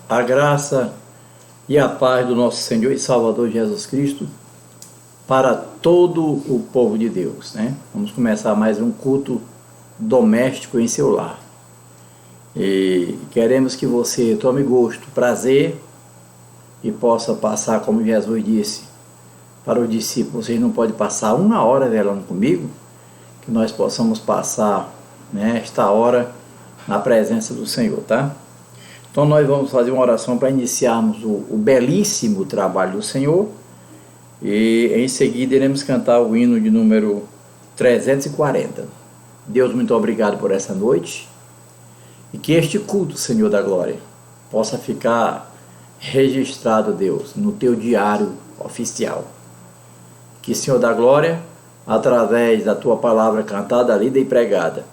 A graça e a paz do nosso Senhor e Salvador Jesus Cristo para todo o povo de Deus, né? Vamos começar mais um culto doméstico em seu lar. E queremos que você tome gosto, prazer e possa passar, como Jesus disse para os discípulos: vocês não podem passar uma hora velando comigo, que nós possamos passar, né, esta hora na presença do Senhor, tá? Então nós vamos fazer uma oração para iniciarmos o belíssimo trabalho do Senhor, e em seguida iremos cantar o hino de número 340. Deus, muito obrigado por essa noite, e que este culto, Senhor da glória, possa ficar registrado, Deus, no teu diário oficial. Que, Senhor da glória, através da tua palavra cantada, lida e pregada,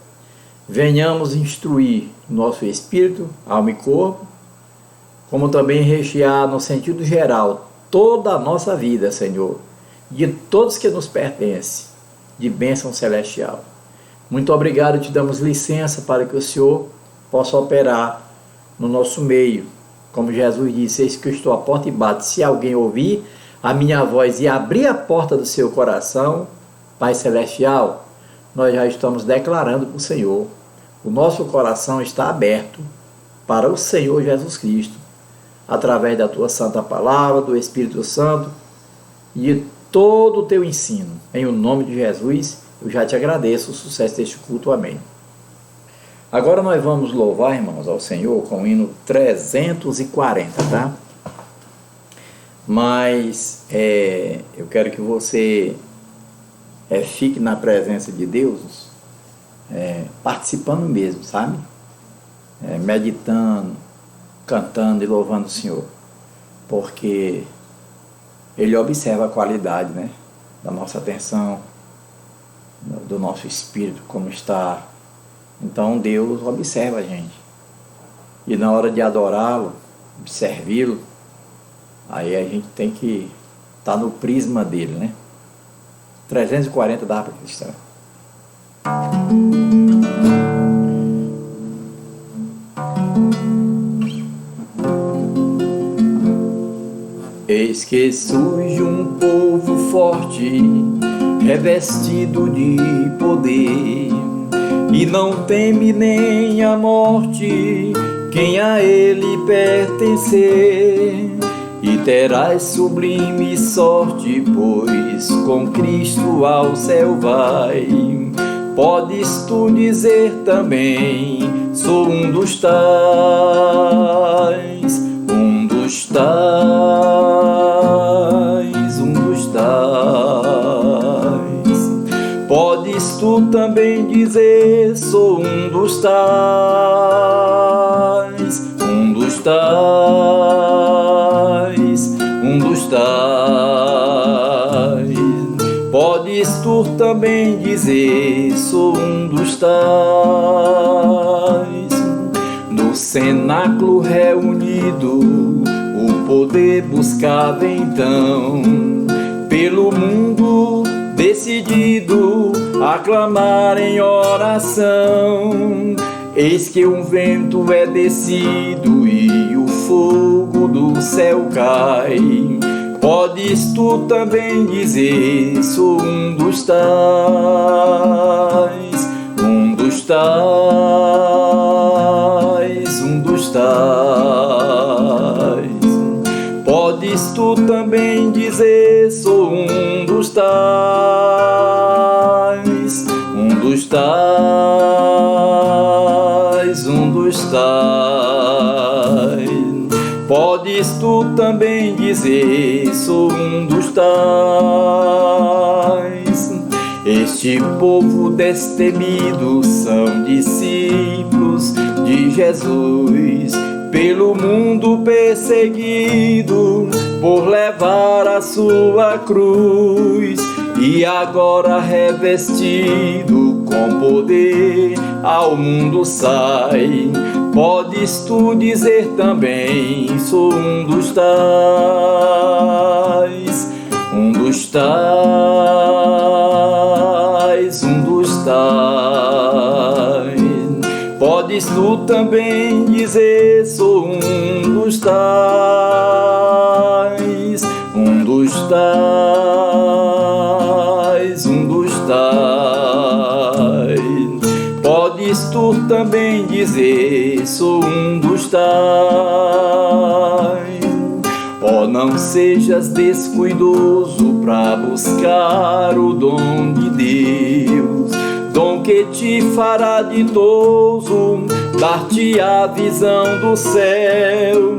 venhamos instruir nosso espírito, alma e corpo, como também rechear no sentido geral toda a nossa vida, Senhor, de todos que nos pertencem, de bênção celestial. Muito obrigado, te damos licença para que o Senhor possa operar no nosso meio. Como Jesus disse: eis que eu estou à porta e bato. Se alguém ouvir a minha voz e abrir a porta do seu coração, Pai Celestial, nós já estamos declarando para o Senhor: o nosso coração está aberto para o Senhor Jesus Cristo, através da tua santa palavra, do Espírito Santo e de todo o teu ensino. Em o nome de Jesus, eu já te agradeço o sucesso deste culto. Amém. Agora nós vamos louvar, irmãos, ao Senhor com o hino 340, tá? Mas eu quero que você fique na presença de Deus, participando mesmo, sabe? Meditando, cantando e louvando o Senhor, porque Ele observa a qualidade, né, da nossa atenção, do nosso espírito, como está. Então Deus observa a gente, e na hora de adorá-lo, de servi-lo, aí a gente tem que estar no prisma dele, né? 340 dá para cristão. Eis que surge um povo forte, revestido de poder, e não teme nem a morte quem a ele pertencer. E terás sublime sorte, pois com Cristo ao céu vai. Podes tu dizer também: sou um dos tais, um dos tais, um dos tais. Podes tu também dizer: sou um dos tais, um dos tais, um dos tais. Podes tu também dizer: sou um dos tais. No cenáculo reunido, o poder buscava então, pelo mundo decidido a clamar em oração. Eis que um vento é descido e o fogo do céu cai. Podes tu também dizer: sou um dos tais, um dos tais, um dos tais. Podes tu também dizer: sou um dos tais, um dos tais, um dos tais. Podes tu também dizer: sou um dos tais. Este povo destemido são discípulos de Jesus, pelo mundo perseguido, por levar a sua cruz. E agora revestido com poder, ao mundo sai. Podes tu dizer também: sou um dos tais, um dos tais, um dos tais. Podes tu também dizer: sou um dos dos tais, um dos tais, um dos tais. Podes tu também dizer, sou um dos tais. Oh, não sejas descuidoso pra buscar o dom de Deus, dom que te fará ditoso, dar-te a visão do céu.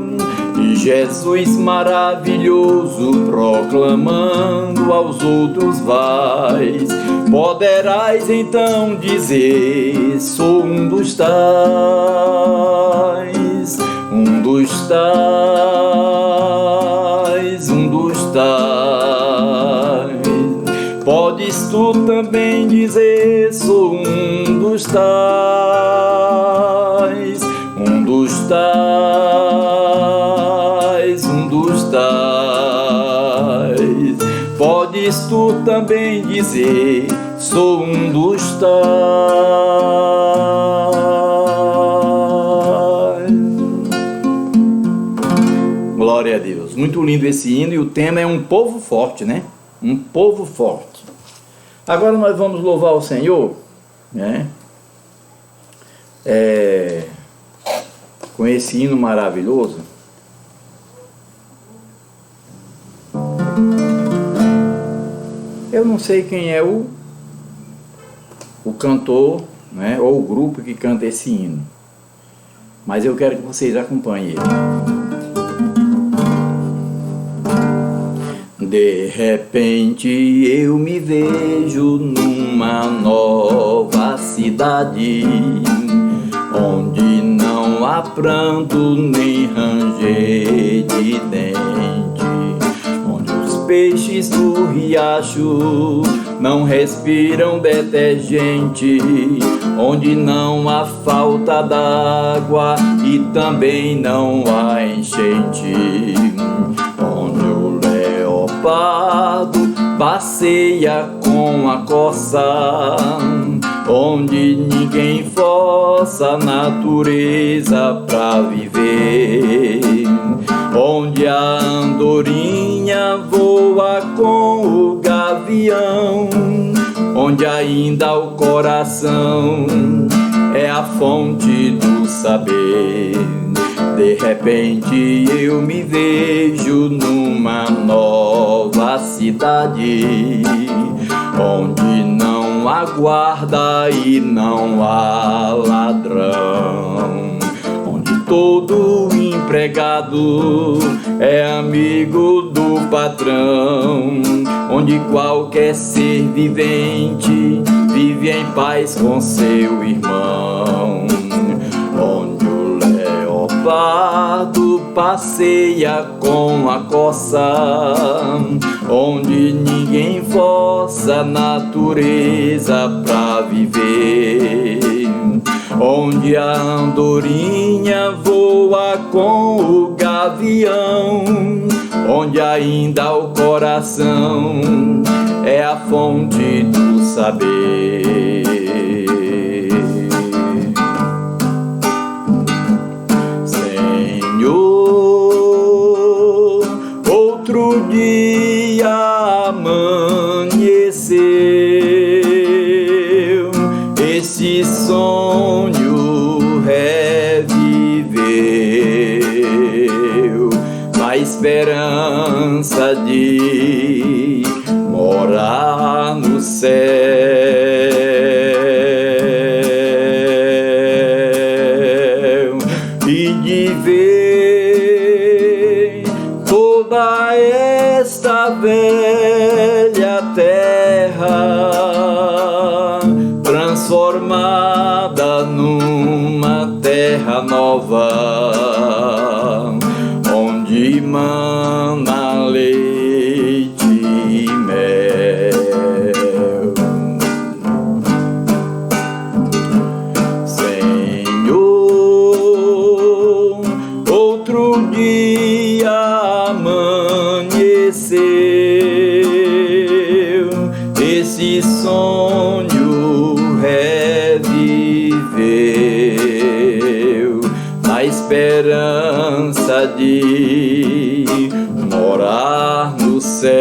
E Jesus maravilhoso, proclamando aos outros vais, poderás então dizer, sou um dos tais, um dos tais, um dos tais. Podes tu também dizer, sou um dos tais, um dos tais, um dos tais. Podes tu também dizer, sou um dos tais. Glória a Deus. Muito lindo esse hino, e o tema é um povo forte, né? Um povo forte. Agora nós vamos louvar o Senhor, né? Com esse hino maravilhoso. Eu não sei quem é o cantor, né? Ou o grupo que canta esse hino, mas eu quero que vocês acompanhem ele. De repente eu me vejo numa nova cidade, onde não há pranto nem ranger de dente, onde os peixes do riacho não respiram detergente, onde não há falta d'água e também não há enchente, onde o leopardo passeia com a coça, onde ninguém força a natureza pra viver, onde a andorinha voa com o gavião, onde ainda o coração é a fonte do saber. De repente eu me vejo numa nova cidade, onde não há guarda e não há ladrão, onde todo empregado é amigo do patrão, onde qualquer ser vivente vive em paz com seu irmão, onde o leopardo passeia com a coça, onde ninguém força a natureza pra viver, onde a andorinha voa com o gavião, onde ainda o coração é a fonte do saber. Senhor, outro dia amanheceu, esse sonho reviveu, na esperança de morar no céu e de ver toda esta velha terra transformada numa terra nova, onde mana leite e mel. Senhor, outro dia amanheceu, esse sonho reviveu, na esperança promessa de morar no céu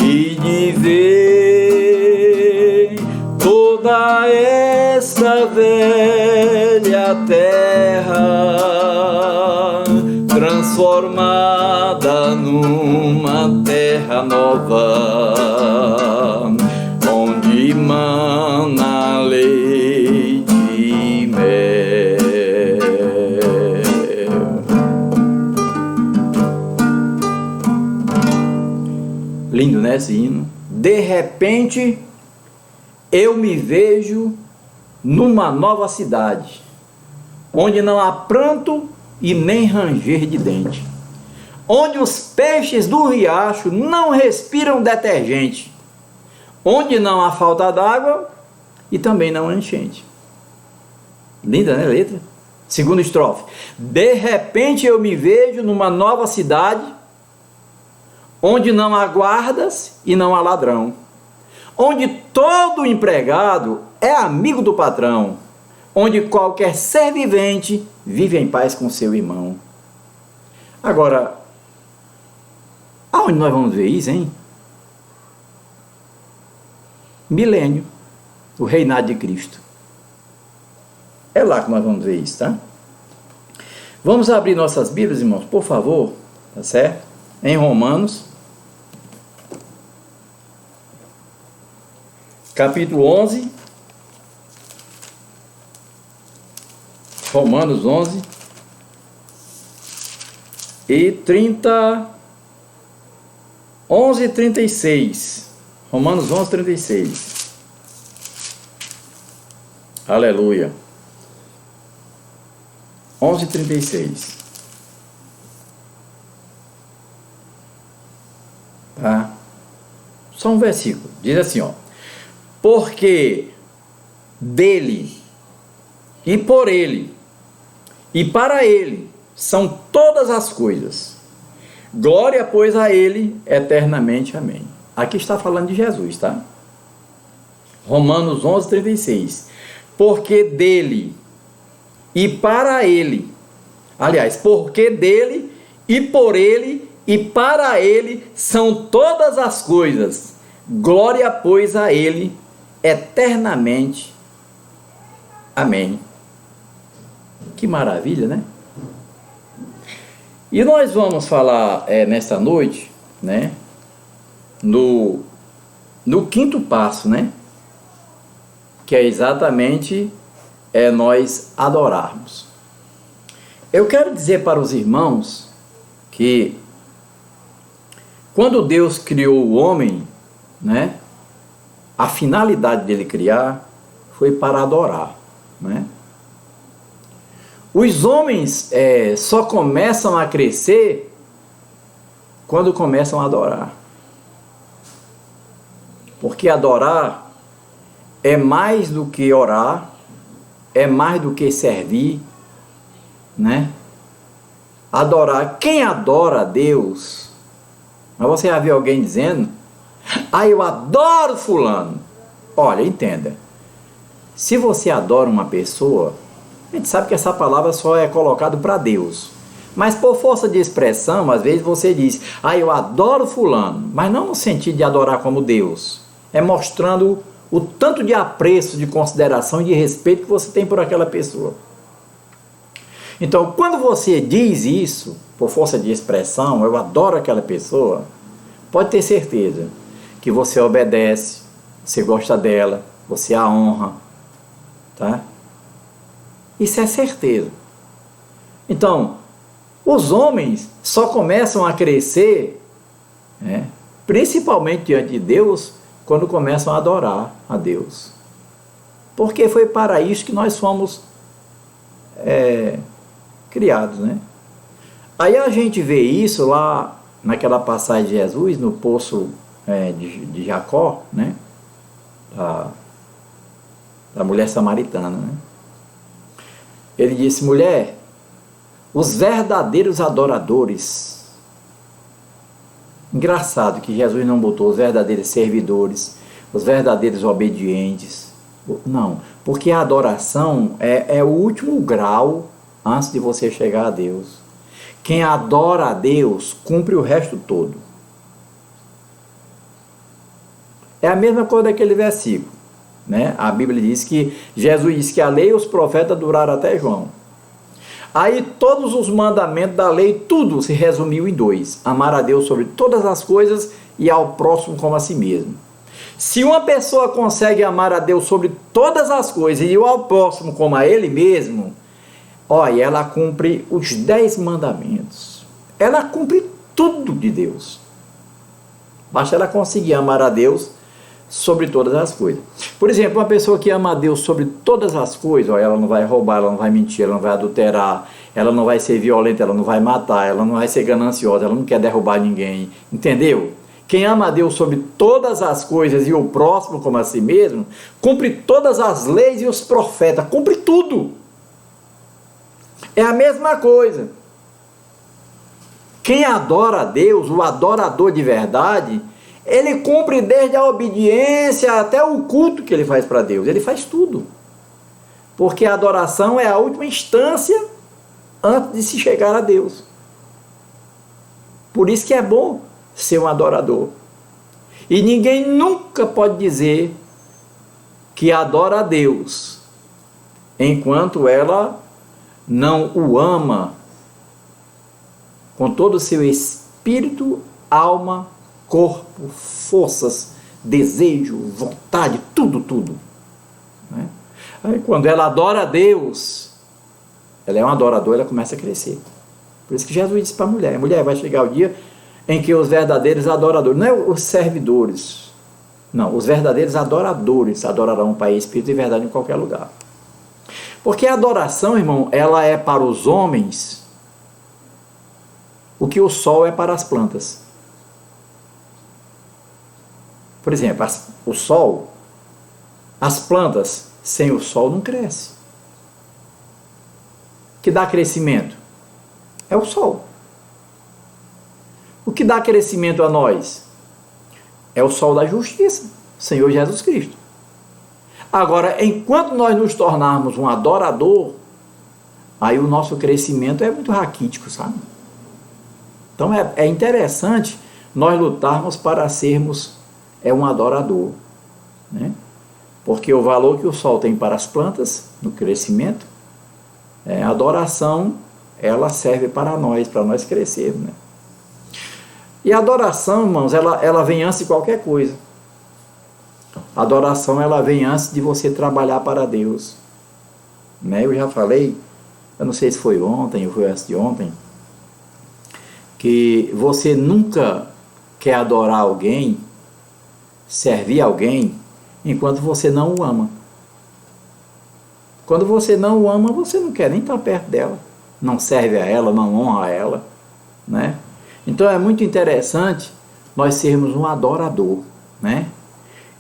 e de ver toda esta velha terra transformada numa terra nova, onde mana leite e mel. Lindo, né, esse hino? De repente, eu me vejo numa nova cidade, onde não há pranto e nem ranger de dente, onde os peixes do riacho não respiram detergente, onde não há falta d'água e também não há enchente. Linda, né, a letra? Segunda estrofe. De repente eu me vejo numa nova cidade, onde não há guardas e não há ladrão, onde todo empregado é amigo do patrão, onde qualquer ser vivente vive em paz com seu irmão. Agora, aonde nós vamos ver isso, hein? Milênio, o reinado de Cristo. É lá que nós vamos ver isso, tá? Vamos abrir nossas Bíblias, irmãos, por favor, tá certo? Em Romanos, capítulo 11, Romanos 11 e 36. Romanos 11, 36. Aleluia. 11, 36. Tá? Só um versículo. Diz assim, ó. Porque dele e por ele e para ele são todas as coisas. Glória, pois, a ele eternamente. Amém. Aqui está falando de Jesus, tá? Romanos 11, 36. Porque dele e para ele, aliás, porque dele e por ele e para ele são todas as coisas. Glória, pois, a ele eternamente. Amém. Que maravilha, né? E nós vamos falar nesta noite, né, no quinto passo, né, que é exatamente nós adorarmos. Eu quero dizer para os irmãos que quando Deus criou o homem, né, a finalidade dele criar foi para adorar, né? Os homens só começam a crescer quando começam a adorar. Porque adorar é mais do que orar, é mais do que servir, né? Adorar, quem adora a Deus, mas você já viu alguém dizendo, eu adoro fulano. Olha, entenda, se você adora uma pessoa, a gente sabe que essa palavra só é colocada para Deus. Mas por força de expressão, às vezes você diz, eu adoro fulano, mas não no sentido de adorar como Deus. É mostrando o tanto de apreço, de consideração e de respeito que você tem por aquela pessoa. Então, quando você diz isso, por força de expressão, eu adoro aquela pessoa, pode ter certeza que você obedece, você gosta dela, você a honra, tá? Isso é certeza. Então, os homens só começam a crescer, né, principalmente diante de Deus, quando começam a adorar a Deus. Porque foi para isso que nós fomos criados, né? Aí a gente vê isso lá naquela passagem de Jesus, no poço de Jacó, né? Da mulher samaritana, né? Ele disse, mulher, os verdadeiros adoradores. Engraçado que Jesus não botou os verdadeiros servidores, os verdadeiros obedientes, Não, porque a adoração é o último grau antes de você chegar a Deus. Quem adora a Deus cumpre o resto todo. É a mesma coisa daquele versículo, né? A Bíblia diz que Jesus disse que a lei e os profetas duraram até João. Aí todos os mandamentos da lei, tudo se resumiu em dois: amar a Deus sobre todas as coisas e ao próximo como a si mesmo. Se uma pessoa consegue amar a Deus sobre todas as coisas e ao próximo como a ele mesmo, olha, ela cumpre os 10 mandamentos. Ela cumpre tudo de Deus. Basta ela conseguir amar a Deus sobre todas as coisas. Por exemplo, uma pessoa que ama a Deus sobre todas as coisas, olha, ela não vai roubar, ela não vai mentir, ela não vai adulterar, ela não vai ser violenta, ela não vai matar, ela não vai ser gananciosa, ela não quer derrubar ninguém. Entendeu? Quem ama a Deus sobre todas as coisas e o próximo como a si mesmo, cumpre todas as leis e os profetas, cumpre tudo. É a mesma coisa. Quem adora a Deus, o adorador de verdade, ele cumpre desde a obediência até o culto que ele faz para Deus. Ele faz tudo. Porque a adoração é a última instância antes de se chegar a Deus. Por isso que é bom ser um adorador. E ninguém nunca pode dizer que adora a Deus enquanto ela não o ama com todo o seu espírito, alma, corpo, forças, desejo, vontade, tudo, né? Aí quando ela adora a Deus, ela é um adorador, ela começa a crescer. Por isso que Jesus disse para a mulher vai chegar o dia em que os verdadeiros adoradores, não é os servidores, não, os verdadeiros adoradores adorarão o Pai, Espírito e verdade em qualquer lugar. Porque a adoração, irmão, ela é para os homens o que o sol é para as plantas. Por exemplo, o sol, as plantas sem o sol não crescem. O que dá crescimento é o sol. O que dá crescimento a nós é o sol da justiça, Senhor Jesus Cristo. Agora, enquanto nós nos tornarmos um adorador, aí o nosso crescimento é muito raquítico, sabe? Então é interessante nós lutarmos para sermos um adorador, né? Porque o valor que o sol tem para as plantas, no crescimento, a adoração, ela serve para nós crescermos, né? E a adoração, irmãos, ela vem antes de qualquer coisa. A adoração, ela vem antes de você trabalhar para Deus, né? Eu já falei, eu não sei se foi ontem ou foi antes de ontem, que você nunca quer adorar alguém, servir alguém, enquanto você não o ama. Quando você não o ama, você não quer nem estar perto dela, não serve a ela, não honra a ela, né? Então é muito interessante nós sermos um adorador, né?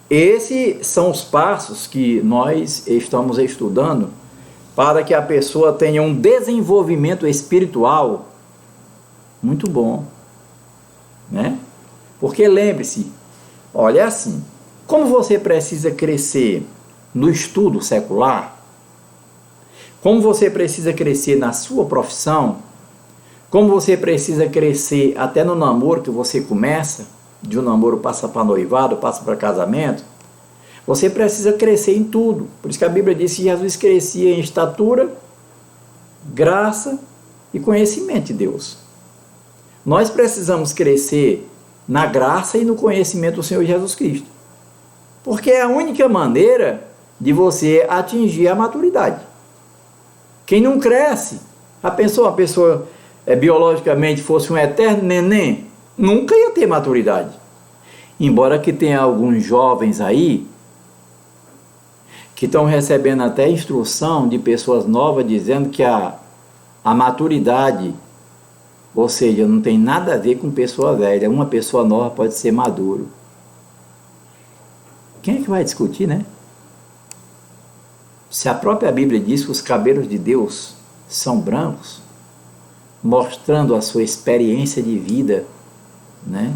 Esses são os passos que nós estamos estudando para que a pessoa tenha um desenvolvimento espiritual muito bom, né? Porque lembre-se, olha, é assim, como você precisa crescer no estudo secular, como você precisa crescer na sua profissão, como você precisa crescer até no namoro que você começa, de um namoro passa para noivado, passa para casamento, você precisa crescer em tudo. Por isso que a Bíblia diz que Jesus crescia em estatura, graça e conhecimento de Deus. Nós precisamos crescer na graça e no conhecimento do Senhor Jesus Cristo. Porque é a única maneira de você atingir a maturidade. Quem não cresce, a pessoa biologicamente fosse um eterno neném, nunca ia ter maturidade. Embora que tenha alguns jovens aí que estão recebendo até instrução de pessoas novas dizendo que a maturidade, ou seja, não tem nada a ver com pessoa velha, uma pessoa nova pode ser maduro. Quem é que vai discutir, né? Se a própria Bíblia diz que os cabelos de Deus são brancos, mostrando a sua experiência de vida, né?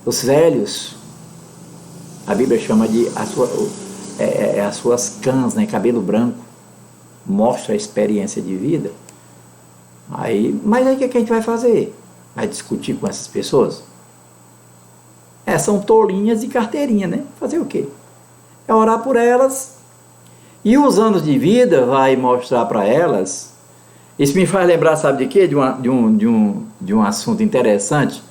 Os velhos, a Bíblia chama de as suas cãs, né, cabelo branco, mostra a experiência de vida. Mas aí o que a gente vai fazer? Vai discutir com essas pessoas? São tolinhas de carteirinha, né? Fazer o quê? É orar por elas, e os anos de vida vai mostrar para elas. Isso me faz lembrar, sabe de quê? De um assunto interessante,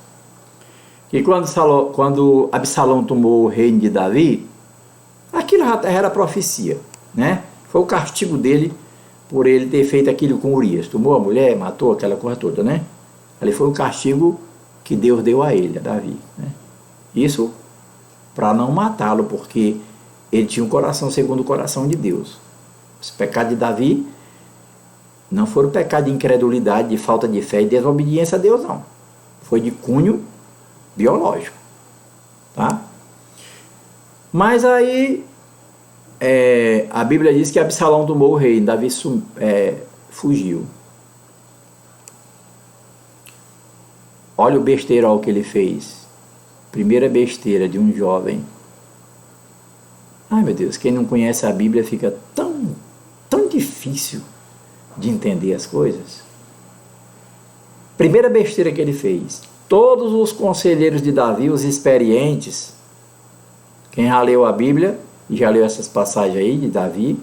que quando Absalão tomou o reino de Davi, aquilo já era profecia, né? Foi o castigo dele por ele ter feito aquilo com Urias. Tomou a mulher, matou, aquela coisa toda, né? Ali foi o castigo que Deus deu a ele, a Davi, né? Isso para não matá-lo, porque ele tinha um coração segundo o coração de Deus. Os pecados de Davi não foram pecado de incredulidade, de falta de fé e desobediência a Deus, não. Foi de cunho biológico, tá? Mas aí a Bíblia diz que Absalão tomou o reino, Davi fugiu. Olha o besteirol que ele fez. Primeira besteira de um jovem. Ai, meu Deus, quem não conhece a Bíblia fica tão difícil de entender as coisas. Primeira besteira que ele fez. Todos os conselheiros de Davi, os experientes, quem já leu a Bíblia e já leu essas passagens aí de Davi,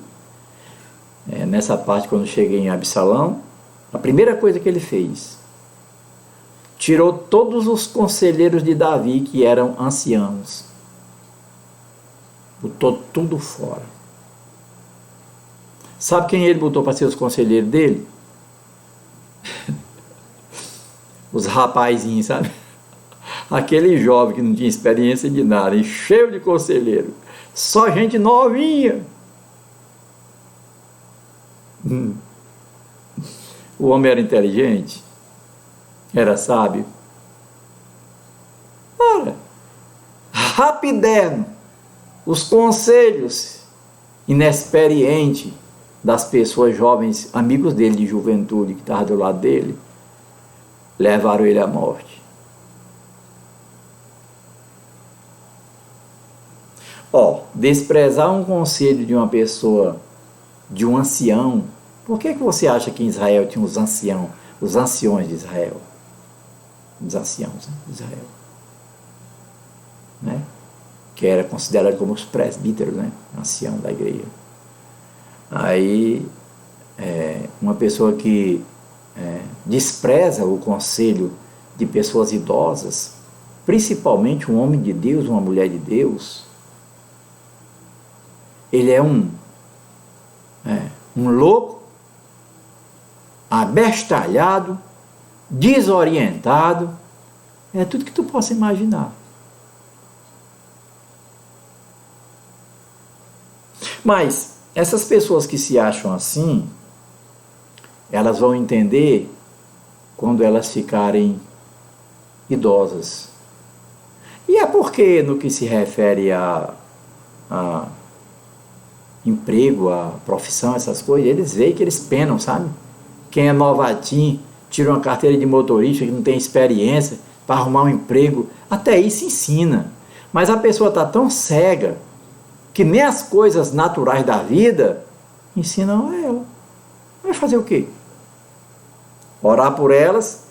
nessa parte quando cheguei em Absalão, a primeira coisa que ele fez, tirou todos os conselheiros de Davi que eram anciãos. Botou tudo fora. Sabe quem ele botou para ser os conselheiros dele? Os rapazinhos, sabe? Aquele jovem que não tinha experiência de nada, cheio de conselheiro. Só gente novinha. O homem era inteligente? Era sábio? Ora, rapidez, os conselhos inexperientes das pessoas jovens, amigos dele de juventude, que estavam do lado dele, levaram ele à morte. Desprezar um conselho de uma pessoa, de um ancião. Por que você acha que em Israel tinha os anciões de Israel? Os anciãos, né, de Israel, né? Que era considerado como os presbíteros, né? Ancião da igreja. Aí, uma pessoa que despreza o conselho de pessoas idosas, principalmente um homem de Deus, uma mulher de Deus, ele é um louco, abestalhado, desorientado, é tudo que tu possa imaginar. Mas essas pessoas que se acham assim, elas vão entender quando elas ficarem idosas. E é porque no que se refere a emprego, a profissão, essas coisas, eles veem que eles penam, sabe? Quem é novatinho, tira uma carteira de motorista, que não tem experiência, para arrumar um emprego, até isso ensina. Mas a pessoa está tão cega, que nem as coisas naturais da vida ensinam a ela. Vai fazer o quê? Orar por elas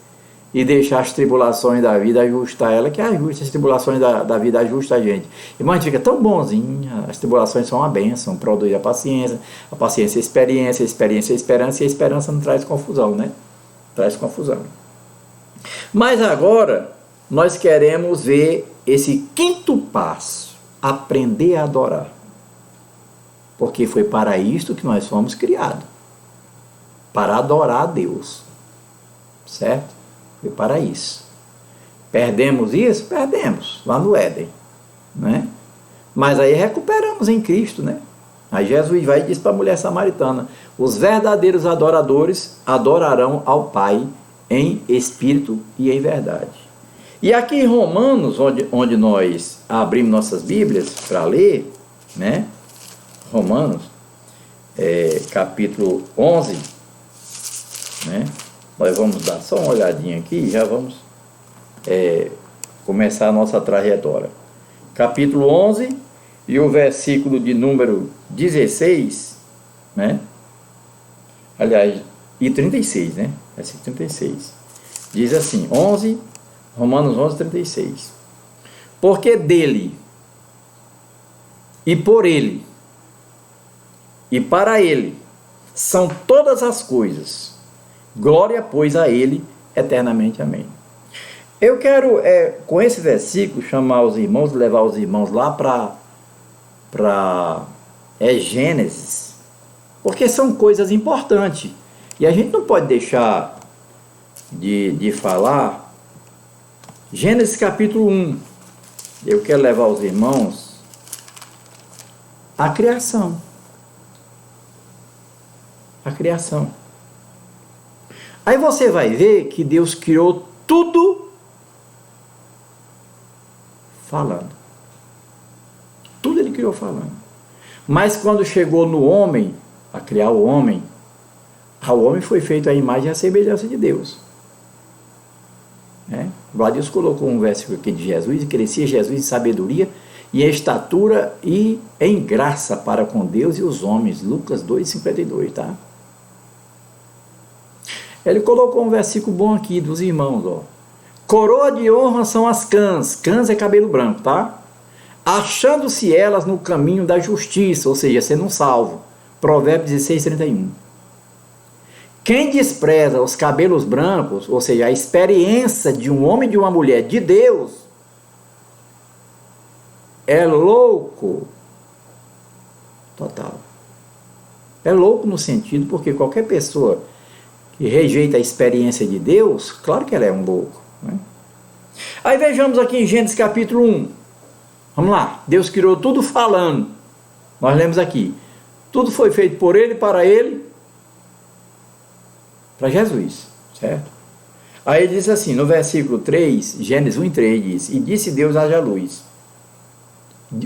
e deixar as tribulações da vida ajustar ela, que ajusta as tribulações da vida, ajusta a gente. Irmão, a gente fica tão bonzinho, as tribulações são uma bênção, produz a paciência é experiência, a experiência é esperança, e a esperança não traz confusão, né? Traz confusão. Mas agora, nós queremos ver esse quinto passo, aprender a adorar. Porque foi para isto que nós fomos criados, para adorar a Deus, certo? Foi para isso. Perdemos isso? Perdemos, lá no Éden, né? Mas aí recuperamos em Cristo, né? Aí Jesus vai e diz para a mulher samaritana: os verdadeiros adoradores adorarão ao Pai em espírito e em verdade. E aqui em Romanos, onde nós abrimos nossas Bíblias para ler, né? Romanos, capítulo 11, né? Nós vamos dar só uma olhadinha aqui e já vamos começar a nossa trajetória. Capítulo 11, e o versículo de número 16, né? Aliás, e 36, né? Versículo 36. Diz assim, Romanos 11, 36. Porque dele, e por ele, e para ele, são todas as coisas. Glória, pois, a ele eternamente. Amém. Eu quero, com esse versículo, chamar os irmãos, levar os irmãos lá para Gênesis, porque são coisas importantes. E a gente não pode deixar de falar. Gênesis capítulo 1. Eu quero levar os irmãos à criação. A criação. Aí você vai ver que Deus criou tudo falando. Tudo ele criou falando. Mas quando chegou no homem, a criar o homem foi feito à imagem e à semelhança de Deus. Agora Deus colocou um versículo aqui de Jesus, e crescia Jesus em sabedoria e em estatura e em graça para com Deus e os homens. Lucas 2,52, tá? Ele colocou um versículo bom aqui dos irmãos, ó. Coroa de honra são as cãs é cabelo branco, tá? Achando-se elas no caminho da justiça, ou seja, sendo um salvo. Provérbios 16:31. Quem despreza os cabelos brancos, ou seja, a experiência de um homem e de uma mulher de Deus, é louco total. É louco no sentido porque qualquer pessoa que rejeita a experiência de Deus, claro que ela é um louco, né? Aí vejamos aqui em Gênesis capítulo 1. Vamos lá. Deus criou tudo falando. Nós lemos aqui. Tudo foi feito por ele, para Jesus, certo? Aí diz assim, no versículo 3, Gênesis 1:3 diz, e disse Deus, haja luz.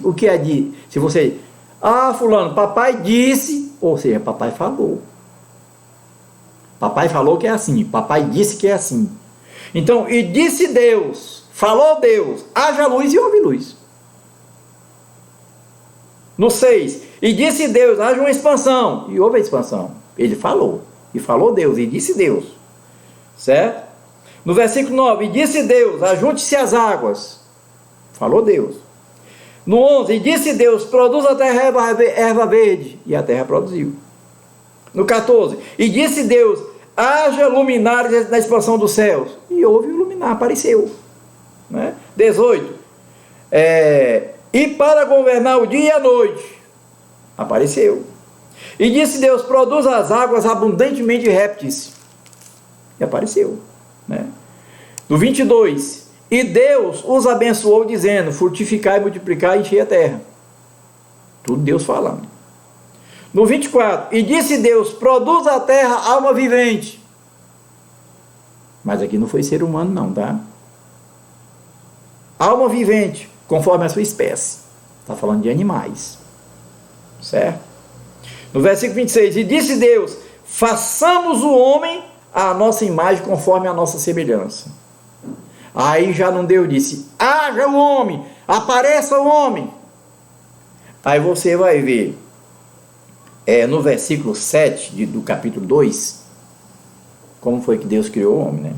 O que é de... Se você... fulano, papai disse, ou seja, papai falou. Papai falou que é assim, papai disse que é assim. Então, e disse Deus, falou Deus, haja luz e houve luz. No 6, e disse Deus, haja uma expansão, e houve a expansão. Ele falou, e falou Deus, e disse Deus. Certo? No versículo 9, e disse Deus, ajunte-se as águas. Falou Deus. No 11, e disse Deus, produz a terra erva verde, e a terra produziu. No 14, e disse Deus, haja luminares na expansão dos céus. E houve o luminar, apareceu. Né? 18, e para governar o dia e a noite, apareceu. E disse Deus, produz as águas abundantemente répteis. E apareceu. Né? No 22, e Deus os abençoou dizendo, frutificai, multiplicai e enchei a terra. Tudo Deus falando. No 24, e disse Deus, produz a terra alma vivente. Mas aqui não foi ser humano não, tá? Alma vivente, conforme a sua espécie. Está falando de animais. Certo? No versículo 26, e disse Deus, façamos o homem à nossa imagem, conforme a nossa semelhança. Aí já não Deus disse, haja o homem, apareça o homem. Aí você vai ver, no versículo 7 do capítulo 2, como foi que Deus criou o homem, né?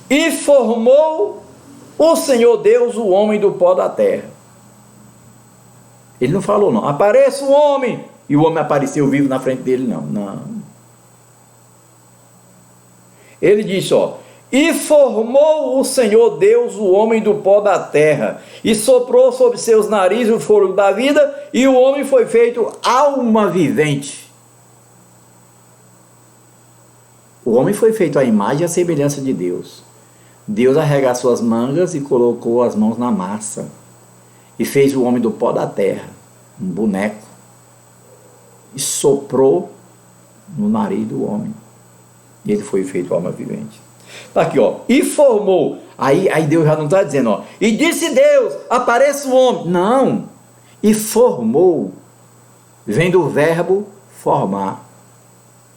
E formou o Senhor Deus o homem do pó da terra. Ele não falou não, apareça o homem, e o homem apareceu vivo na frente dele, não. Ele disse, e formou o Senhor Deus o homem do pó da terra, e soprou sobre seus narizes o fôlego da vida, e o homem foi feito alma vivente. O homem foi feito à imagem e à semelhança de Deus. Deus arregaçou as mangas e colocou as mãos na massa, e fez o homem do pó da terra, um boneco, e soprou no nariz do homem, e ele foi feito alma vivente. Está aqui, e formou. Aí Deus já não está dizendo, e disse Deus, apareça o homem. Não, e formou, vem do verbo formar,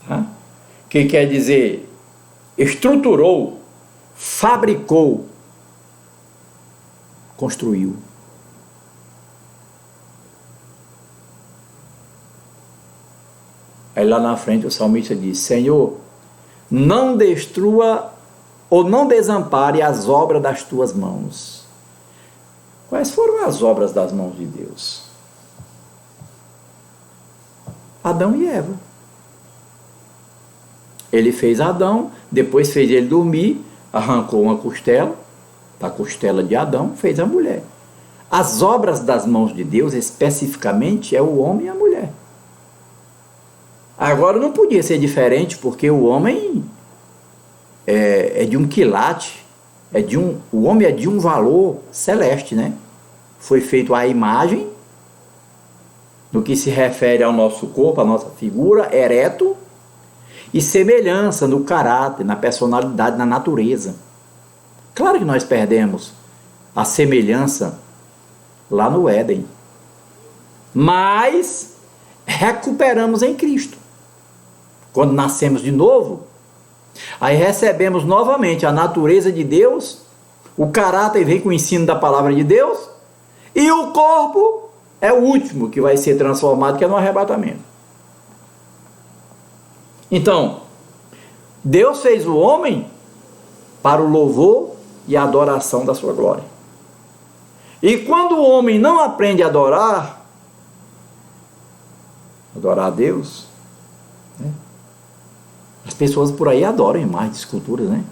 tá? Que quer dizer, estruturou, fabricou, construiu. Aí lá na frente o salmista diz: Senhor, não destrua ou não desampare as obras das tuas mãos. Quais foram as obras das mãos de Deus? Adão e Eva. Ele fez Adão, depois fez ele dormir, arrancou uma costela, da costela de Adão, fez a mulher. As obras das mãos de Deus, especificamente, é o homem e a mulher. Agora não podia ser diferente, porque o homem é de um quilate, o homem é de um valor celeste, né? Foi feito à imagem, no que se refere ao nosso corpo, à nossa figura, ereto, e semelhança no caráter, na personalidade, na natureza. Claro que nós perdemos a semelhança lá no Éden, mas recuperamos em Cristo. Quando nascemos de novo, aí recebemos novamente a natureza de Deus, o caráter vem com o ensino da palavra de Deus, e o corpo é o último que vai ser transformado, que é no arrebatamento. Então, Deus fez o homem para o louvor e a adoração da sua glória. E quando o homem não aprende a adorar a Deus, né? As pessoas por aí adoram imagens de esculturas, né?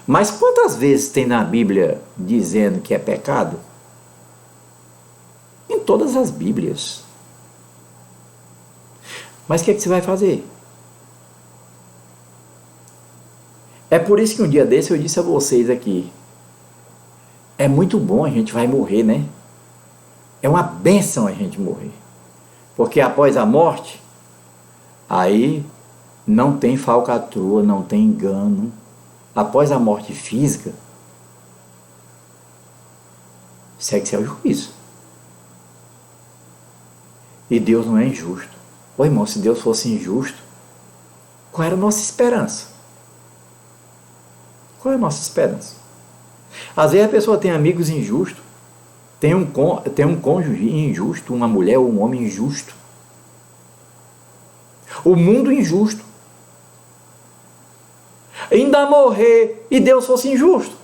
Mas quantas vezes tem na Bíblia dizendo que é pecado? Em todas as Bíblias. Mas o que é que você vai fazer? É por isso que um dia desse eu disse a vocês aqui, é muito bom, a gente vai morrer, né? É uma bênção a gente morrer. Porque após a morte, aí não tem falcatrua, não tem engano. Após a morte física, segue-se ao juízo. E Deus não é injusto. Ô irmão, se Deus fosse injusto, qual era a nossa esperança? Qual é a nossa esperança? Às vezes a pessoa tem amigos injustos, tem um cônjuge injusto, uma mulher ou um homem injusto. O mundo injusto. Ainda morrer e Deus fosse injusto.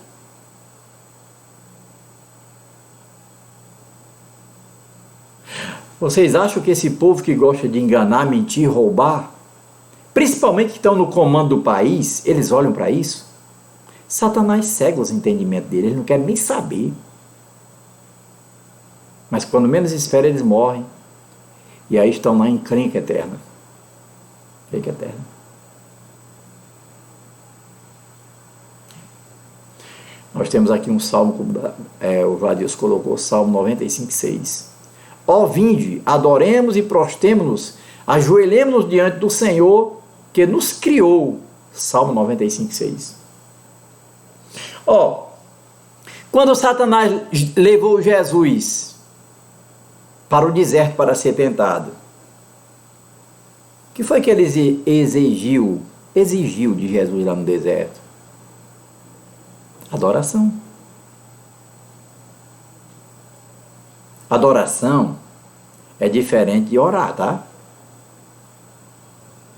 Vocês acham que esse povo que gosta de enganar, mentir, roubar, principalmente que estão no comando do país, eles olham para isso? Satanás cega os entendimentos dele, ele não quer nem saber. Mas quando menos espera, eles morrem. E aí estão na encrenca eterna. Encrenca eterna. Nós temos aqui um salmo, o Vladius colocou, Salmo 95,6. Ó vinde, adoremos e prostemos-nos, ajoelhemos-nos diante do Senhor que nos criou. Salmo 95,6. Ó, quando Satanás levou Jesus para o deserto para ser tentado, o que foi que ele exigiu de Jesus lá no deserto? Adoração. Adoração é diferente de orar, tá?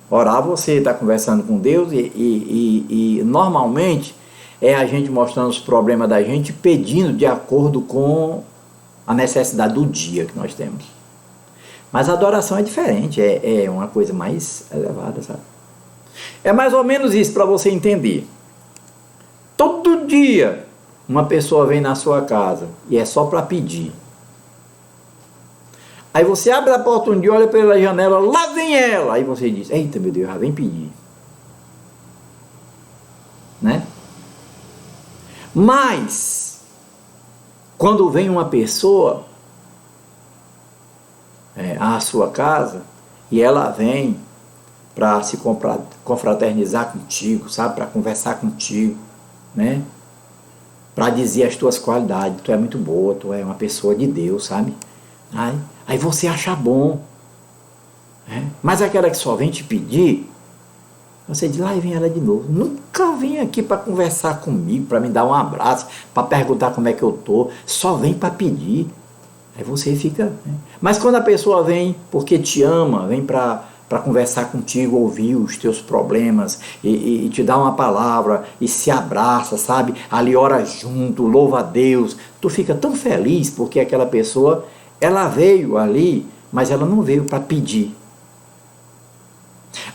Orar, você está conversando com Deus e normalmente é a gente mostrando os problemas da gente, pedindo de acordo com a necessidade do dia que nós temos. Mas a adoração é diferente, é uma coisa mais elevada, sabe? É mais ou menos isso para você entender. Todo dia uma pessoa vem na sua casa e é só para pedir. Aí você abre a porta um dia, olha pela janela, lá vem ela. Aí você diz, eita meu Deus, já vem pedir. Né? Mas, quando vem uma pessoa à sua casa, e ela vem para se confraternizar contigo, sabe? Para conversar contigo, né? Para dizer as tuas qualidades, tu é muito boa, tu é uma pessoa de Deus, sabe? Aí você acha bom, né? Mas aquela que só vem te pedir, você diz, lá e vem ela de novo. Nunca vem aqui para conversar comigo, para me dar um abraço, para perguntar como é que eu tô. Só vem para pedir. Aí você fica... Né? Mas quando a pessoa vem porque te ama, vem para conversar contigo, ouvir os teus problemas e te dar uma palavra e se abraça, sabe? Ali ora junto, louva a Deus. Tu fica tão feliz porque aquela pessoa, ela veio ali, mas ela não veio para pedir.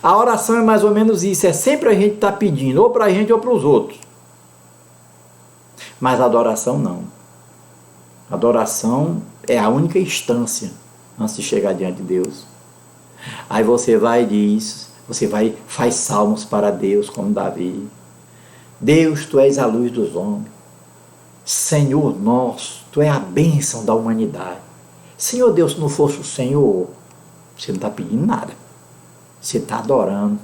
A oração é mais ou menos isso, é sempre a gente estar pedindo, ou para a gente ou para os outros. Mas a adoração não. A adoração é a única instância antes de chegar diante de Deus. Aí você vai e diz, faz salmos para Deus, como Davi. Deus, tu és a luz dos homens. Senhor nosso, tu és a bênção da humanidade. Senhor Deus, se não fosse o Senhor, você não está pedindo nada. Você está adorando,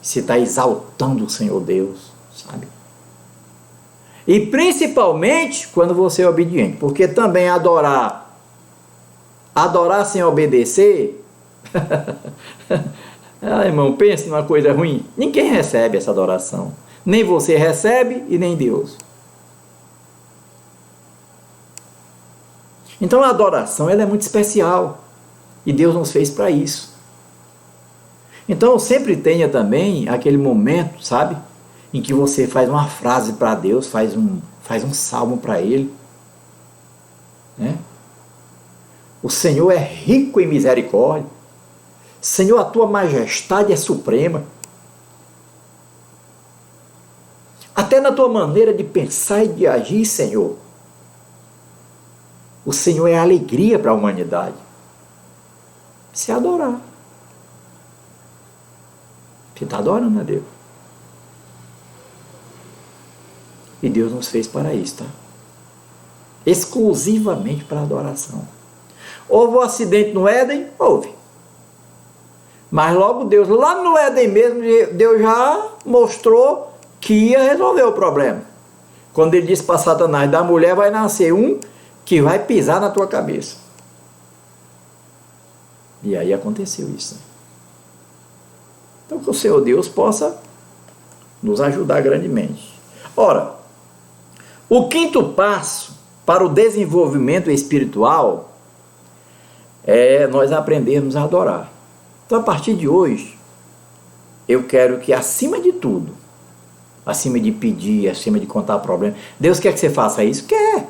você está exaltando o Senhor Deus, sabe? E principalmente quando você é obediente, porque também adorar sem obedecer, irmão, pense numa coisa ruim, ninguém recebe essa adoração, nem você recebe e nem Deus. Então a adoração ela é muito especial e Deus nos fez para isso. Então sempre tenha também aquele momento, sabe, em que você faz uma frase para Deus, faz um salmo para Ele, né? O Senhor é rico em misericórdia. Senhor, a tua majestade é suprema. Até na tua maneira de pensar e de agir, Senhor, o Senhor é alegria para a humanidade. Você adorar. Você está adorando a Deus. E Deus nos fez para isso, tá? Exclusivamente para adoração. Houve um acidente no Éden? Houve. Mas logo Deus, lá no Éden mesmo, Deus já mostrou que ia resolver o problema. Quando ele disse para Satanás, da mulher vai nascer um que vai pisar na tua cabeça. E aí aconteceu isso. Então que o Senhor Deus possa nos ajudar grandemente. Ora, o quinto passo para o desenvolvimento espiritual é nós aprendermos a adorar. Então, a partir de hoje, eu quero que, acima de tudo, acima de pedir, acima de contar problema, Deus quer que você faça isso? Quer.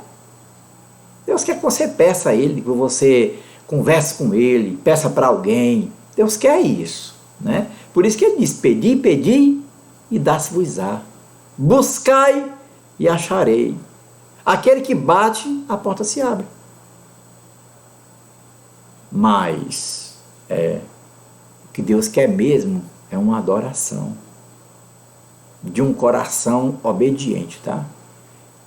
Deus quer que você peça a Ele, que você converse com Ele, peça para alguém. Deus quer isso, né? Por isso que Ele diz, pedi, pedi e dá-se-vos-á. Buscai e acharei. Aquele que bate, a porta se abre. Mas, o que Deus quer mesmo é uma adoração de um coração obediente, tá?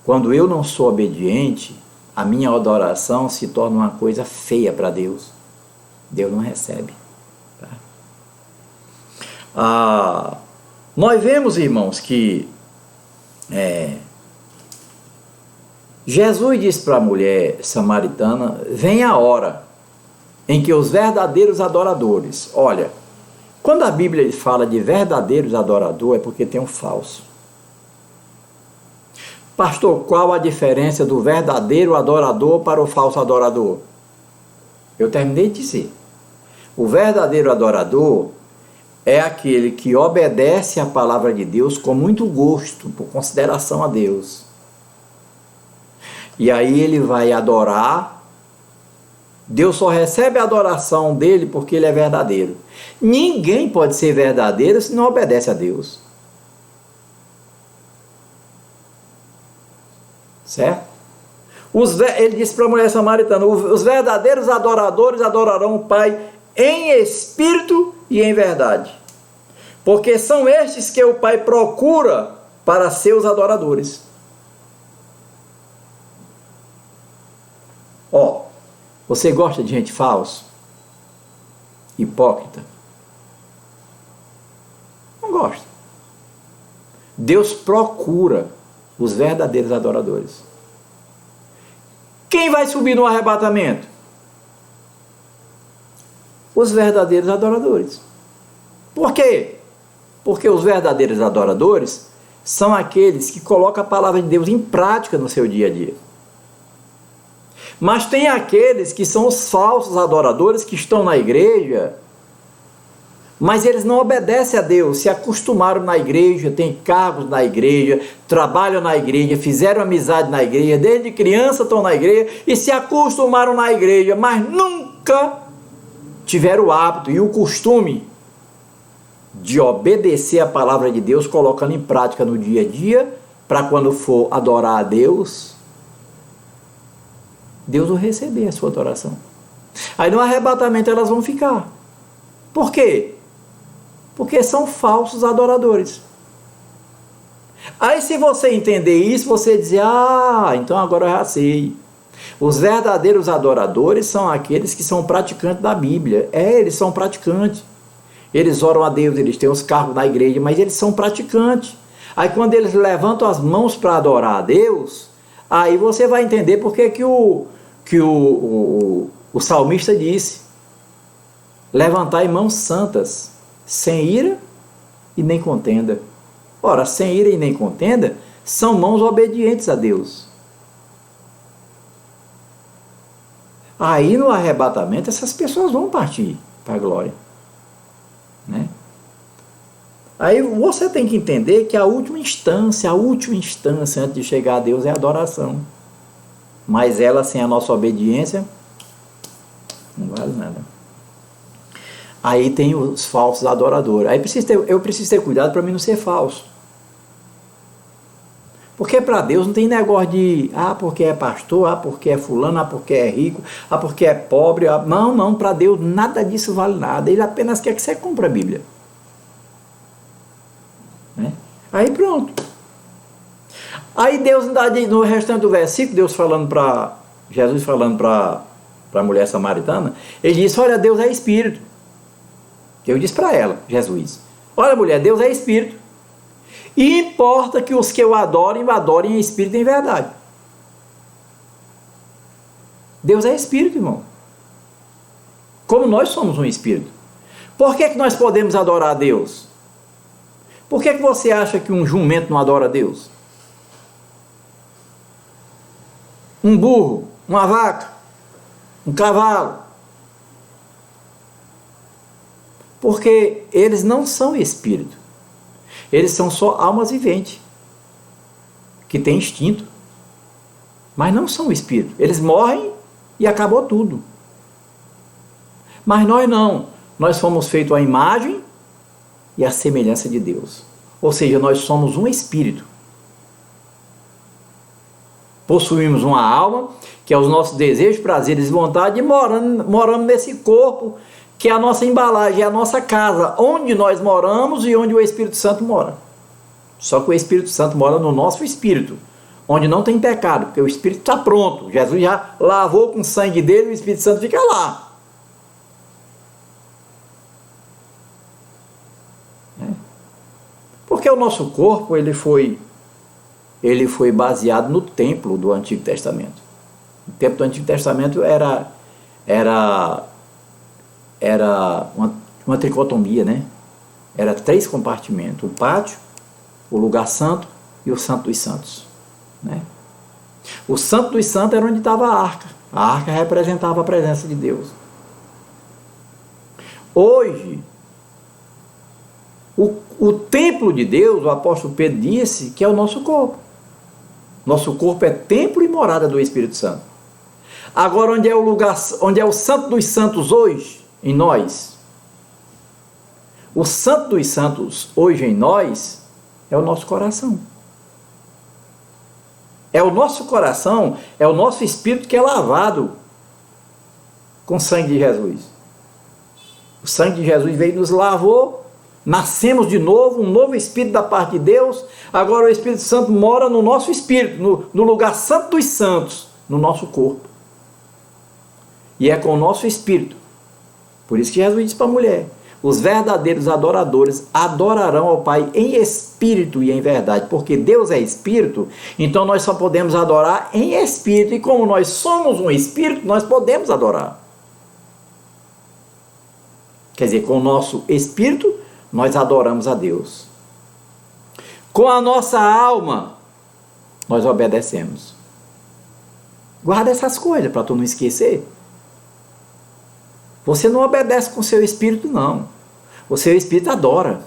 Quando eu não sou obediente, a minha adoração se torna uma coisa feia para Deus. Deus não recebe, tá? Nós vemos, irmãos, que Jesus disse para a mulher samaritana, vem a hora em que os verdadeiros adoradores, olha, quando a Bíblia fala de verdadeiros adoradores, é porque tem um falso. Pastor, qual a diferença do verdadeiro adorador para o falso adorador? Eu terminei de dizer. O verdadeiro adorador é aquele que obedece à palavra de Deus com muito gosto, por consideração a Deus. E aí ele vai adorar. Deus só recebe a adoração dele porque ele é verdadeiro. Ninguém pode ser verdadeiro se não obedece a Deus. Certo? Ele disse para a mulher samaritana, os verdadeiros adoradores adorarão o Pai em espírito e em verdade. Porque são estes que o Pai procura para seus adoradores. Você gosta de gente falsa? Hipócrita? Não gosta. Deus procura os verdadeiros adoradores. Quem vai subir no arrebatamento? Os verdadeiros adoradores. Por quê? Porque os verdadeiros adoradores são aqueles que colocam a palavra de Deus em prática no seu dia a dia. Mas tem aqueles que são os falsos adoradores que estão na igreja, mas eles não obedecem a Deus, se acostumaram na igreja, têm cargos na igreja, trabalham na igreja, fizeram amizade na igreja, desde criança estão na igreja e se acostumaram na igreja, mas nunca tiveram o hábito e o costume de obedecer a palavra de Deus, colocando em prática no dia a dia, para quando for adorar a Deus, Deus o receber a sua adoração. Aí no arrebatamento elas vão ficar. Por quê? Porque são falsos adoradores. Aí se você entender isso, você dizer, então agora eu já sei. Os verdadeiros adoradores são aqueles que são praticantes da Bíblia. Eles são praticantes. Eles oram a Deus, eles têm os cargos na igreja, mas eles são praticantes. Aí quando eles levantam as mãos para adorar a Deus, aí você vai entender porque que o salmista disse: levantai mãos santas, sem ira e nem contenda. Ora, sem ira e nem contenda, são mãos obedientes a Deus. Aí no arrebatamento, essas pessoas vão partir para a glória. Né? Aí você tem que entender que a última instância antes de chegar a Deus é a adoração. Mas ela, sem a nossa obediência, não vale nada. Aí tem os falsos adoradores. Aí eu preciso ter cuidado para mim não ser falso. Porque para Deus não tem negócio de, porque é pastor, porque é fulano, porque é rico, porque é pobre. Não, para Deus nada disso vale nada. Ele apenas quer que você compre a Bíblia. Né? Aí pronto. Aí Deus, no restante do versículo, Jesus falando para a mulher samaritana, ele disse: olha, Deus é Espírito. Eu disse para ela, Jesus: olha, mulher, Deus é Espírito. E importa que os que o adorem em Espírito e em verdade. Deus é Espírito, irmão. Como nós somos um Espírito. Por que nós podemos adorar a Deus? Por que você acha que um jumento não adora a Deus? Um burro, uma vaca, um cavalo? Porque eles não são espírito. Eles são só almas viventes, que têm instinto, mas não são espírito. Eles morrem e acabou tudo. Mas nós não. Nós fomos feitos à imagem e à semelhança de Deus. Ou seja, nós somos um espírito. Possuímos uma alma, que é os nossos desejos, prazeres e vontade, e moramos nesse corpo, que é a nossa embalagem, é a nossa casa, onde nós moramos e onde o Espírito Santo mora. Só que o Espírito Santo mora no nosso espírito, onde não tem pecado, porque o Espírito está pronto. Jesus já lavou com o sangue dele, o Espírito Santo fica lá. Porque o nosso corpo, ele foi baseado no templo do Antigo Testamento. O templo do Antigo Testamento era uma tricotomia, né? Era 3 compartimentos: o pátio, o lugar santo e o santo dos santos, né? O santo dos santos era onde estava a arca. A arca representava a presença de Deus. Hoje, o templo de Deus, o apóstolo Pedro disse que é o nosso corpo. Nosso corpo é templo e morada do Espírito Santo. Agora, onde é o lugar, onde é o santo dos santos hoje? Em nós. O santo dos santos hoje em nós é o nosso coração. É o nosso coração, é o nosso espírito que é lavado com o sangue de Jesus. O sangue de Jesus veio e nos lavou, nascemos de novo, um novo espírito da parte de Deus. Agora o Espírito Santo mora no nosso espírito, no lugar santo dos santos, no nosso corpo. E é com o nosso espírito. Por isso que Jesus disse para a mulher: os verdadeiros adoradores adorarão ao Pai em espírito e em verdade. Porque Deus é espírito, então nós só podemos adorar em espírito. E como nós somos um espírito, nós podemos adorar. Quer dizer, com o nosso espírito, nós adoramos a Deus. Com a nossa alma, nós obedecemos. Guarda essas coisas para tu não esquecer. Você não obedece com o seu espírito, não. O seu espírito adora.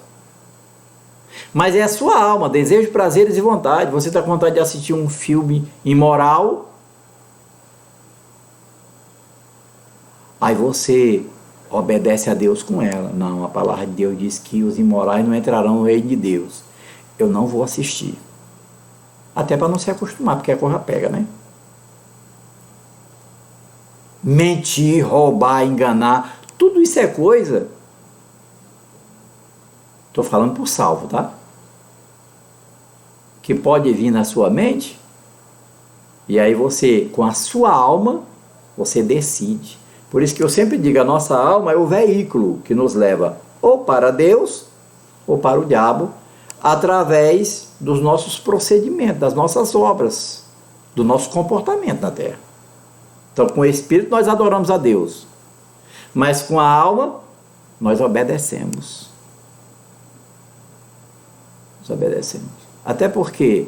Mas é a sua alma, desejo, prazeres e vontade. Você está com vontade de assistir um filme imoral, aí você obedece a Deus com ela. Não, a palavra de Deus diz que os imorais não entrarão no reino de Deus. Eu não vou assistir. Até para não se acostumar, porque a coisa pega, né? Mentir, roubar, enganar, tudo isso é coisa. Estou falando por salvo, tá? Que pode vir na sua mente, e aí você, com a sua alma, você decide. Por isso que eu sempre digo, a nossa alma é o veículo que nos leva ou para Deus, ou para o diabo, através dos nossos procedimentos, das nossas obras, do nosso comportamento na terra. Então, com o espírito nós adoramos a Deus, mas com a alma nós obedecemos. Nós obedecemos. Até porque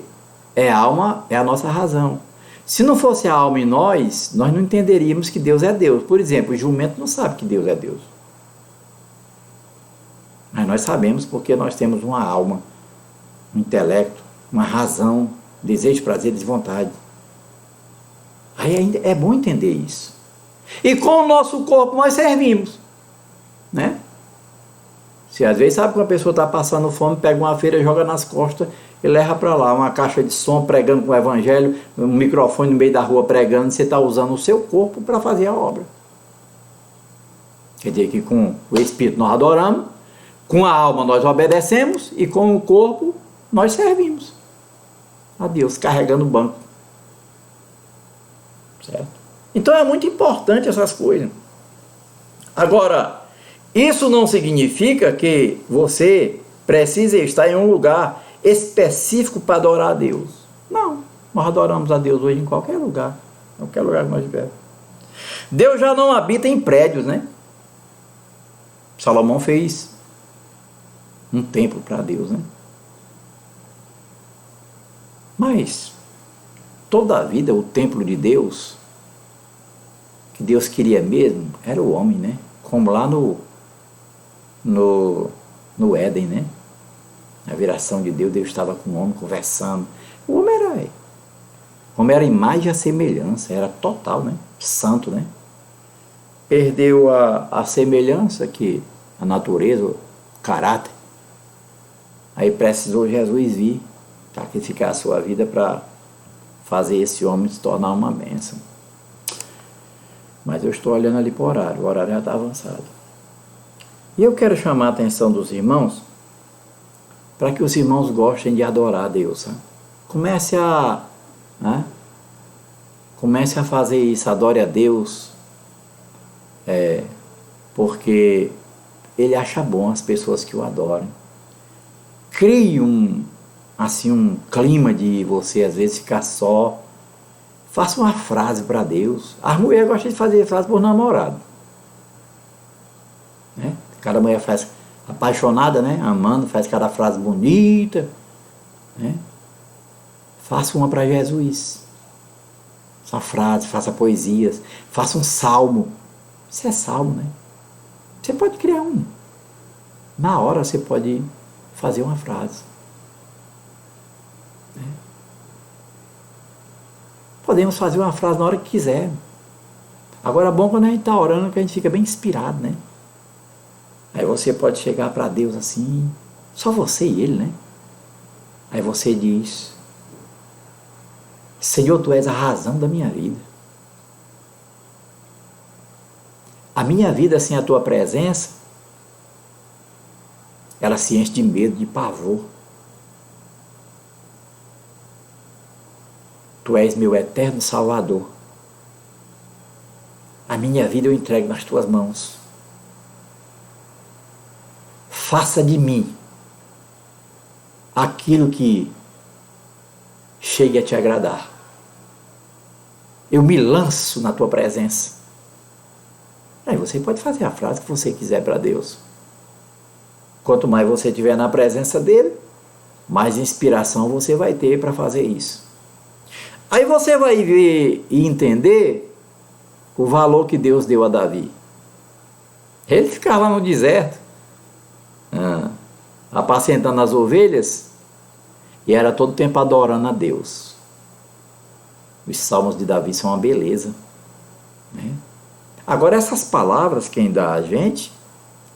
a alma é a nossa razão. Se não fosse a alma em nós, nós não entenderíamos que Deus é Deus. Por exemplo, o jumento não sabe que Deus é Deus. Mas nós sabemos porque nós temos uma alma, um intelecto, uma razão, desejo, prazeres e vontade. Aí ainda é bom entender isso. E com o nosso corpo nós servimos, né? Se às vezes sabe que uma pessoa está passando fome, pega uma feira, joga nas costas e leva para lá uma caixa de som pregando com o evangelho, um microfone no meio da rua pregando, você está usando o seu corpo para fazer a obra. Quer dizer que com o espírito nós adoramos, com a alma nós obedecemos e com o corpo nós servimos a Deus, carregando o banco. Certo? Então é muito importante essas coisas. Agora, isso não significa que você precisa estar em um lugar específico para adorar a Deus. Não, nós adoramos a Deus hoje em qualquer lugar que nós estivermos. Deus já não habita em prédios, né? Salomão fez um templo para Deus, né? Mas toda a vida o templo de Deus, que Deus queria mesmo, era o homem, né? Como lá no Éden, né? Na viração de Deus, Deus estava com o homem conversando. O homem era a imagem e a semelhança, era total, né? Santo, né? Perdeu a semelhança, que a natureza, o caráter. Aí precisou Jesus vir sacrificar a sua vida para fazer esse homem se tornar uma bênção. Mas eu estou olhando ali para o horário já está avançado. E eu quero chamar a atenção dos irmãos para que os irmãos gostem de adorar a Deus. Sabe? Comece a fazer isso, adore a Deus, porque Ele acha bom as pessoas que o adoram. Crie um clima de você às vezes ficar só. Faça uma frase para Deus. As mulheres gostam de fazer frase por namorado, né? Cada mulher faz apaixonada, né? Amando, faz cada frase bonita, né? Faça uma para Jesus. Essa frase, faça poesias, faça um salmo. Isso é salmo, né? Você pode criar um. Na hora você pode fazer uma frase. Né? Podemos fazer uma frase na hora que quiser. Agora é bom quando a gente está orando, que a gente fica bem inspirado, né? Aí você pode chegar para Deus assim, só você e Ele, né? Aí você diz: Senhor, Tu és a razão da minha vida. A minha vida sem a Tua presença, ela se enche de medo, de pavor. Tu és meu eterno Salvador. A minha vida eu entrego nas Tuas mãos. Faça de mim aquilo que chegue a Te agradar. Eu me lanço na Tua presença. Aí você pode fazer a frase que você quiser para Deus. Quanto mais você estiver na presença dEle, mais inspiração você vai ter para fazer isso. Aí você vai ver e entender o valor que Deus deu a Davi. Ele ficava no deserto, apacentando as ovelhas, e era todo tempo adorando a Deus. Os salmos de Davi são uma beleza, né? Agora, essas palavras quem dá a gente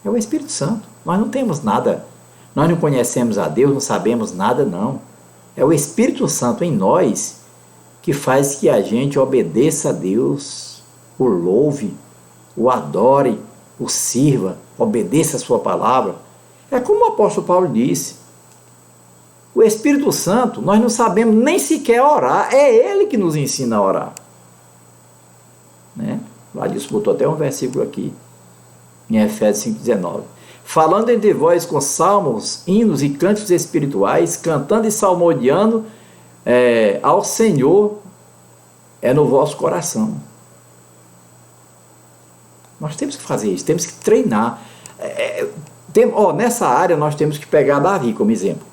é o Espírito Santo. Nós não temos nada, nós não conhecemos a Deus, não sabemos nada, não. É o Espírito Santo em nós que faz que a gente obedeça a Deus, o louve, o adore, o sirva, obedeça a sua palavra. É como o apóstolo Paulo disse, o Espírito Santo, nós não sabemos nem sequer orar, é Ele que nos ensina a orar, né? Lá disso botou até um versículo aqui, em Efésios 5,19. Falando entre vós com salmos, hinos e cânticos espirituais, cantando e salmodiando ao Senhor no vosso coração. Nós temos que fazer isso, temos que treinar. Nessa área nós temos que pegar Davi como exemplo.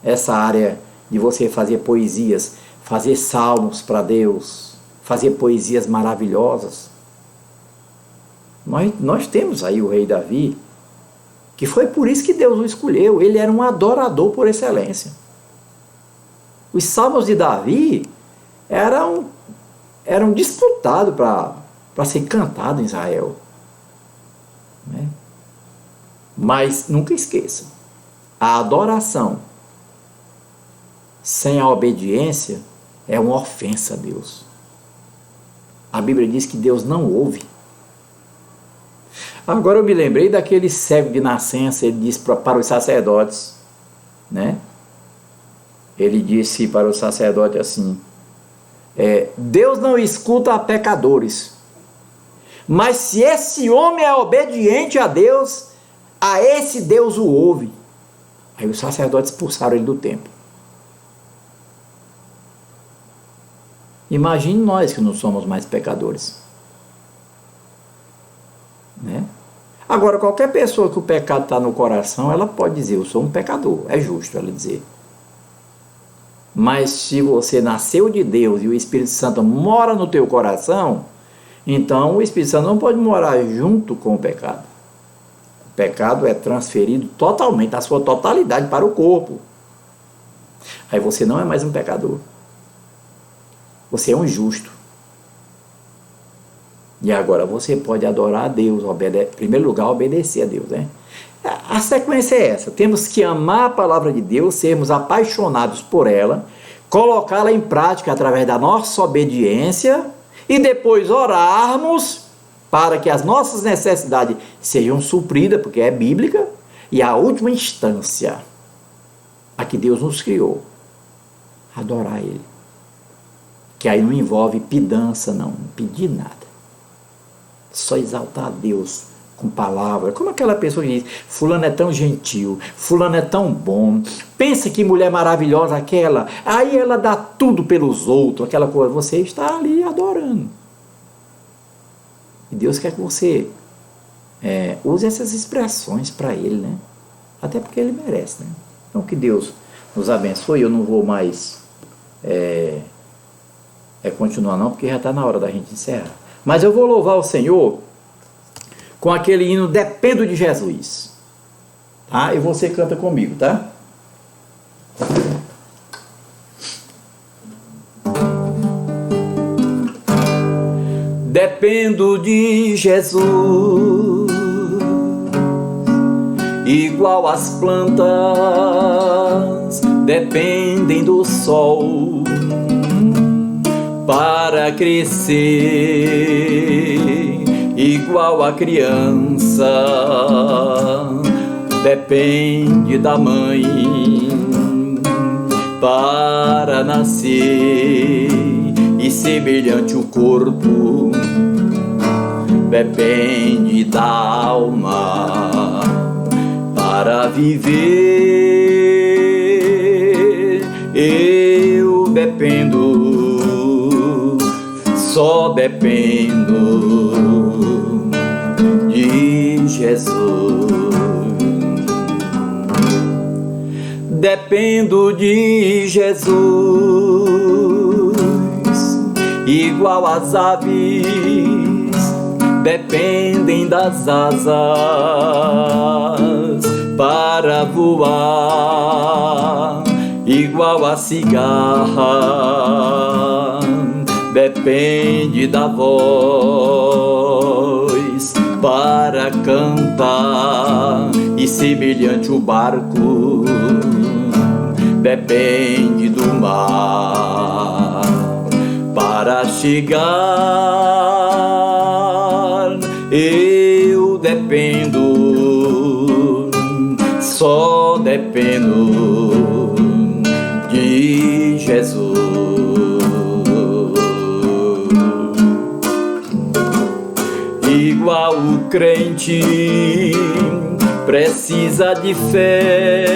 Essa área de você fazer poesias, fazer salmos para Deus, fazer poesias maravilhosas. Nós temos aí o rei Davi, que foi por isso que Deus o escolheu. Ele era um adorador por excelência. Os salmos de Davi eram disputados para ser cantado em Israel, né? Mas nunca esqueça, a adoração sem a obediência é uma ofensa a Deus. A Bíblia diz que Deus não ouve. Agora eu me lembrei daquele cego de nascença. Ele disse para os sacerdotes, né? Ele disse para o sacerdote assim, Deus não escuta a pecadores, mas se esse homem é obediente a Deus, a esse Deus o ouve. Aí os sacerdotes expulsaram ele do templo. Imagine nós que não somos mais pecadores, né? Agora, qualquer pessoa que o pecado está no coração, ela pode dizer, eu sou um pecador, é justo ela dizer. Mas se você nasceu de Deus e o Espírito Santo mora no teu coração, então o Espírito Santo não pode morar junto com o pecado. O pecado é transferido totalmente, na sua totalidade, para o corpo. Aí você não é mais um pecador. Você é um justo. E agora você pode adorar a Deus, em primeiro lugar, obedecer a Deus, né? A sequência é essa: temos que amar a palavra de Deus, sermos apaixonados por ela, colocá-la em prática através da nossa obediência e depois orarmos para que as nossas necessidades sejam supridas, porque é bíblica, e a última instância, a que Deus nos criou, adorar Ele. Que aí não envolve pedança, não pedir nada. Só exaltar a Deus com palavras, como aquela pessoa que diz, fulano é tão gentil, fulano é tão bom, pensa que mulher maravilhosa aquela, aí ela dá tudo pelos outros, aquela coisa, você está ali adorando. E Deus quer que você use essas expressões para Ele, né? Até porque Ele merece, né? Então que Deus nos abençoe. Eu não vou mais continuar não, porque já está na hora da gente encerrar. Mas eu vou louvar o Senhor com aquele hino Dependo de Jesus, tá? E você canta comigo, tá? Dependo de Jesus, igual as plantas dependem do sol para crescer, igual a criança depende da mãe para nascer, e semelhante o corpo depende da alma para viver. Eu dependo, só dependo de Jesus. Dependo de Jesus, igual às aves, dependem das asas para voar, igual a cigarra, depende da voz para cantar, e semelhante o barco, depende do mar para chegar. Eu dependo, só dependo de Jesus. Igual o crente precisa de fé,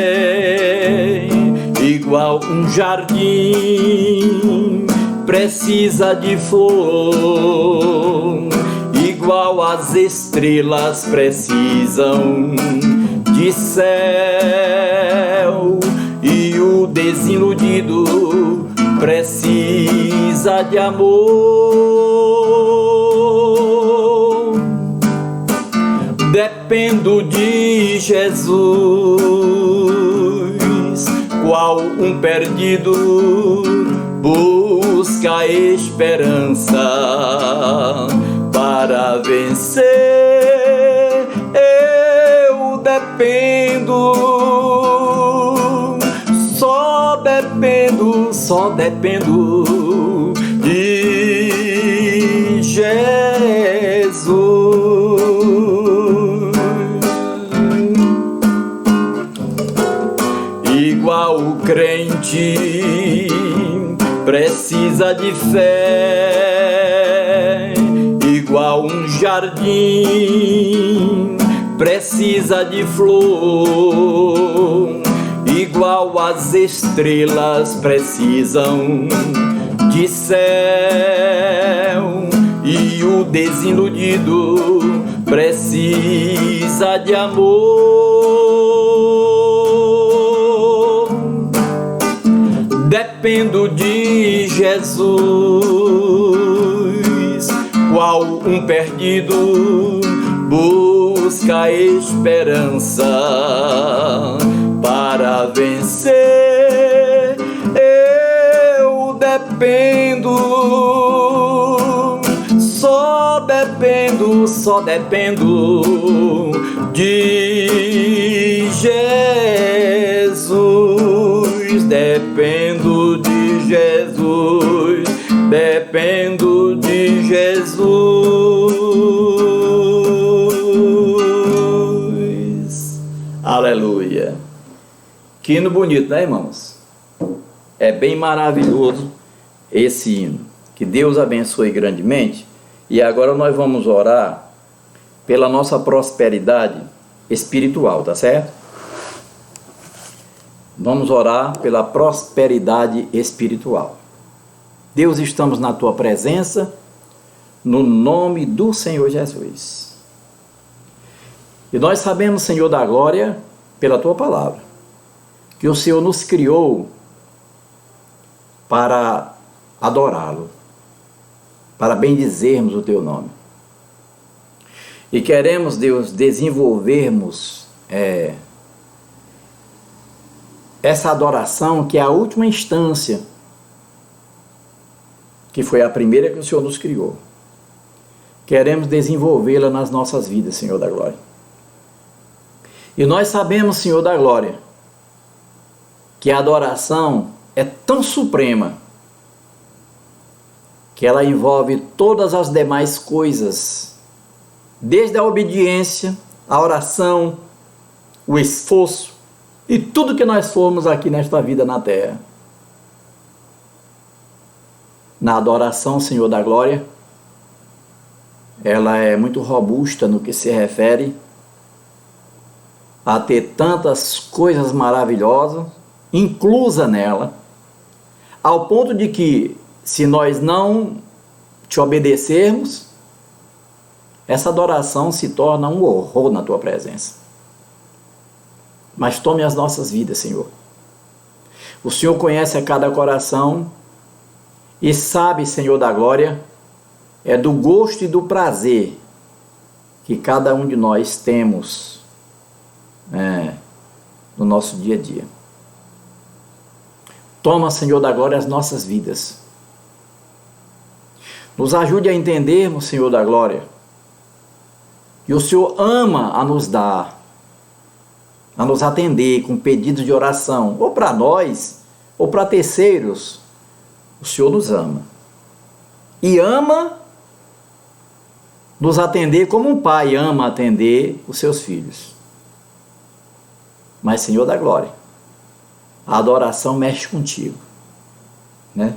igual um jardim precisa de flor, igual as estrelas precisam de céu, e o desiludido precisa de amor. Dependo de Jesus, qual um perdido busca a esperança para vencer. Eu dependo, só dependo de Jesus. Igual o crente precisa de fé, igual um jardim precisa de flor, igual as estrelas precisam de céu, e o desiludido precisa de amor. Dependo de Jesus, qual um perdido busca a esperança para vencer. Eu dependo, só dependo de Jesus. Dependo de Jesus, dependo de Jesus. Aleluia. Que hino bonito, né, irmãos? É bem maravilhoso esse hino. Que Deus abençoe grandemente. E agora nós vamos orar pela nossa prosperidade espiritual, tá certo? Vamos orar pela prosperidade espiritual. Deus, estamos na Tua presença, no nome do Senhor Jesus. E nós sabemos, Senhor da glória, pela Tua palavra, que o Senhor nos criou para adorá-lo, para bendizermos o Teu nome. E queremos, Deus, desenvolvermos essa adoração, que é a última instância, que foi a primeira que o Senhor nos criou. Queremos desenvolvê-la nas nossas vidas, Senhor da glória. E nós sabemos, Senhor da glória, que a adoração é tão suprema que ela envolve todas as demais coisas, desde a obediência, a oração, o esforço e tudo que nós formos aqui nesta vida na terra. Na adoração, Senhor da glória, ela é muito robusta no que se refere a ter tantas coisas maravilhosas inclusa nela, ao ponto de que, se nós não te obedecermos, essa adoração se torna um horror na Tua presença. Mas tome as nossas vidas, Senhor. O Senhor conhece a cada coração E sabe, Senhor da glória, é do gosto e do prazer que cada um de nós temos no nosso dia a dia. Toma, Senhor da glória, as nossas vidas. Nos ajude a entendermos, Senhor da glória, que o Senhor ama a nos dar, a nos atender com pedidos de oração, ou para nós, ou para terceiros. O Senhor nos ama. E ama nos atender como um pai ama atender os seus filhos. Mas, Senhor da glória, a adoração mexe contigo, né?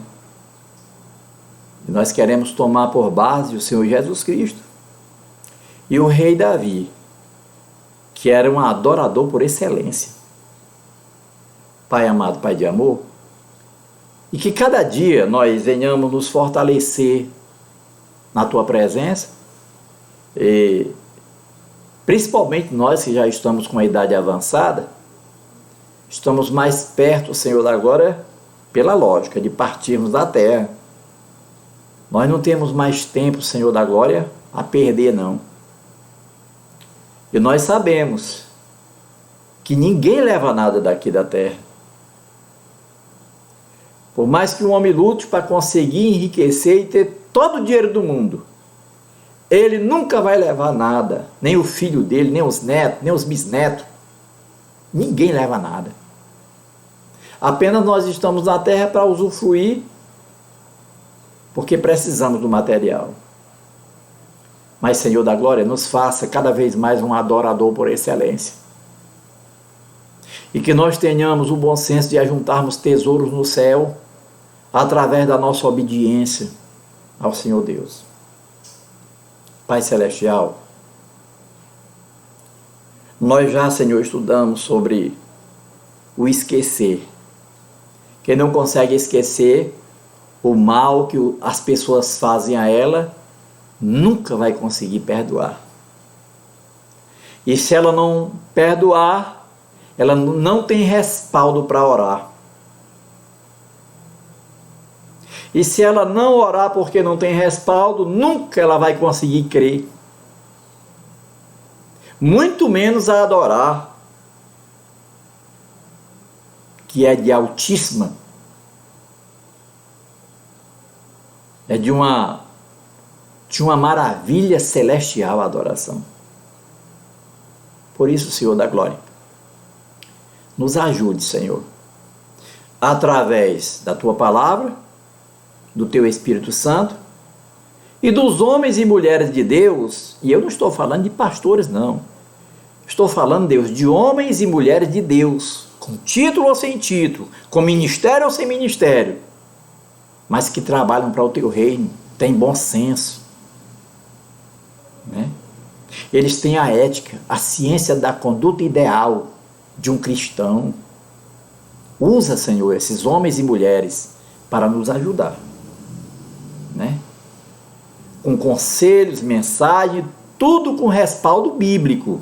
E nós queremos tomar por base o Senhor Jesus Cristo e o rei Davi, que era um adorador por excelência. Pai amado, Pai de amor, e que cada dia nós venhamos nos fortalecer na Tua presença, e principalmente nós que já estamos com a idade avançada, estamos mais perto, Senhor da glória, pela lógica de partirmos da terra. Nós não temos mais tempo, Senhor da glória, a perder, não. E nós sabemos que ninguém leva nada daqui da terra. Por mais que um homem lute para conseguir enriquecer e ter todo o dinheiro do mundo, ele nunca vai levar nada, nem o filho dele, nem os netos, nem os bisnetos. Ninguém leva nada. Apenas nós estamos na terra para usufruir, porque precisamos do material. Mas, Senhor da glória, nos faça cada vez mais um adorador por excelência. E que nós tenhamos o bom senso de ajuntarmos tesouros no céu, através da nossa obediência ao Senhor Deus. Pai Celestial, nós já, Senhor, estudamos sobre o esquecer. Quem não consegue esquecer o mal que as pessoas fazem a ela, nunca vai conseguir perdoar. E se ela não perdoar, ela não tem respaldo para orar. E se ela não orar porque não tem respaldo, nunca ela vai conseguir crer. Muito menos a adorar, que é de altíssima, é de uma maravilha celestial a adoração. Por isso, Senhor da glória, nos ajude, Senhor, através da Tua palavra, do Teu Espírito Santo e dos homens e mulheres de Deus. E eu não estou falando de pastores, não. Estou falando, Deus, de homens e mulheres de Deus, com título ou sem título, com ministério ou sem ministério, mas que trabalham para o Teu reino, têm bom senso, né? Eles têm a ética, a ciência da conduta ideal de um cristão. Usa, Senhor, esses homens e mulheres para nos ajudar, né? Com conselhos, mensagem, tudo com respaldo bíblico.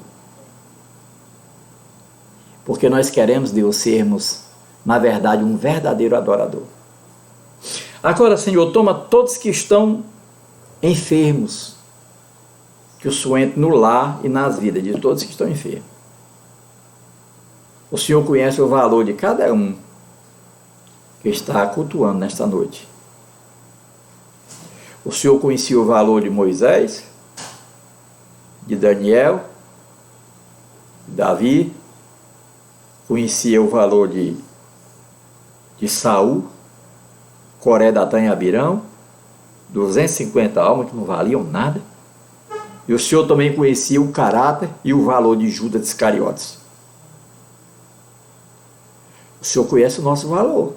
Porque nós queremos, Deus, sermos, na verdade, um verdadeiro adorador. Agora, Senhor, toma todos que estão enfermos, que o Senhor entre no lar e nas vidas de todos que estão enfermos. O Senhor conhece o valor de cada um que está cultuando nesta noite. O Senhor conhecia o valor de Moisés, de Daniel, de Davi, conhecia o valor de Saul, Coré, Datã e Abirão, 250 almas que não valiam nada. E o Senhor também conhecia o caráter e o valor de Judas Iscariotes. O Senhor conhece o nosso valor.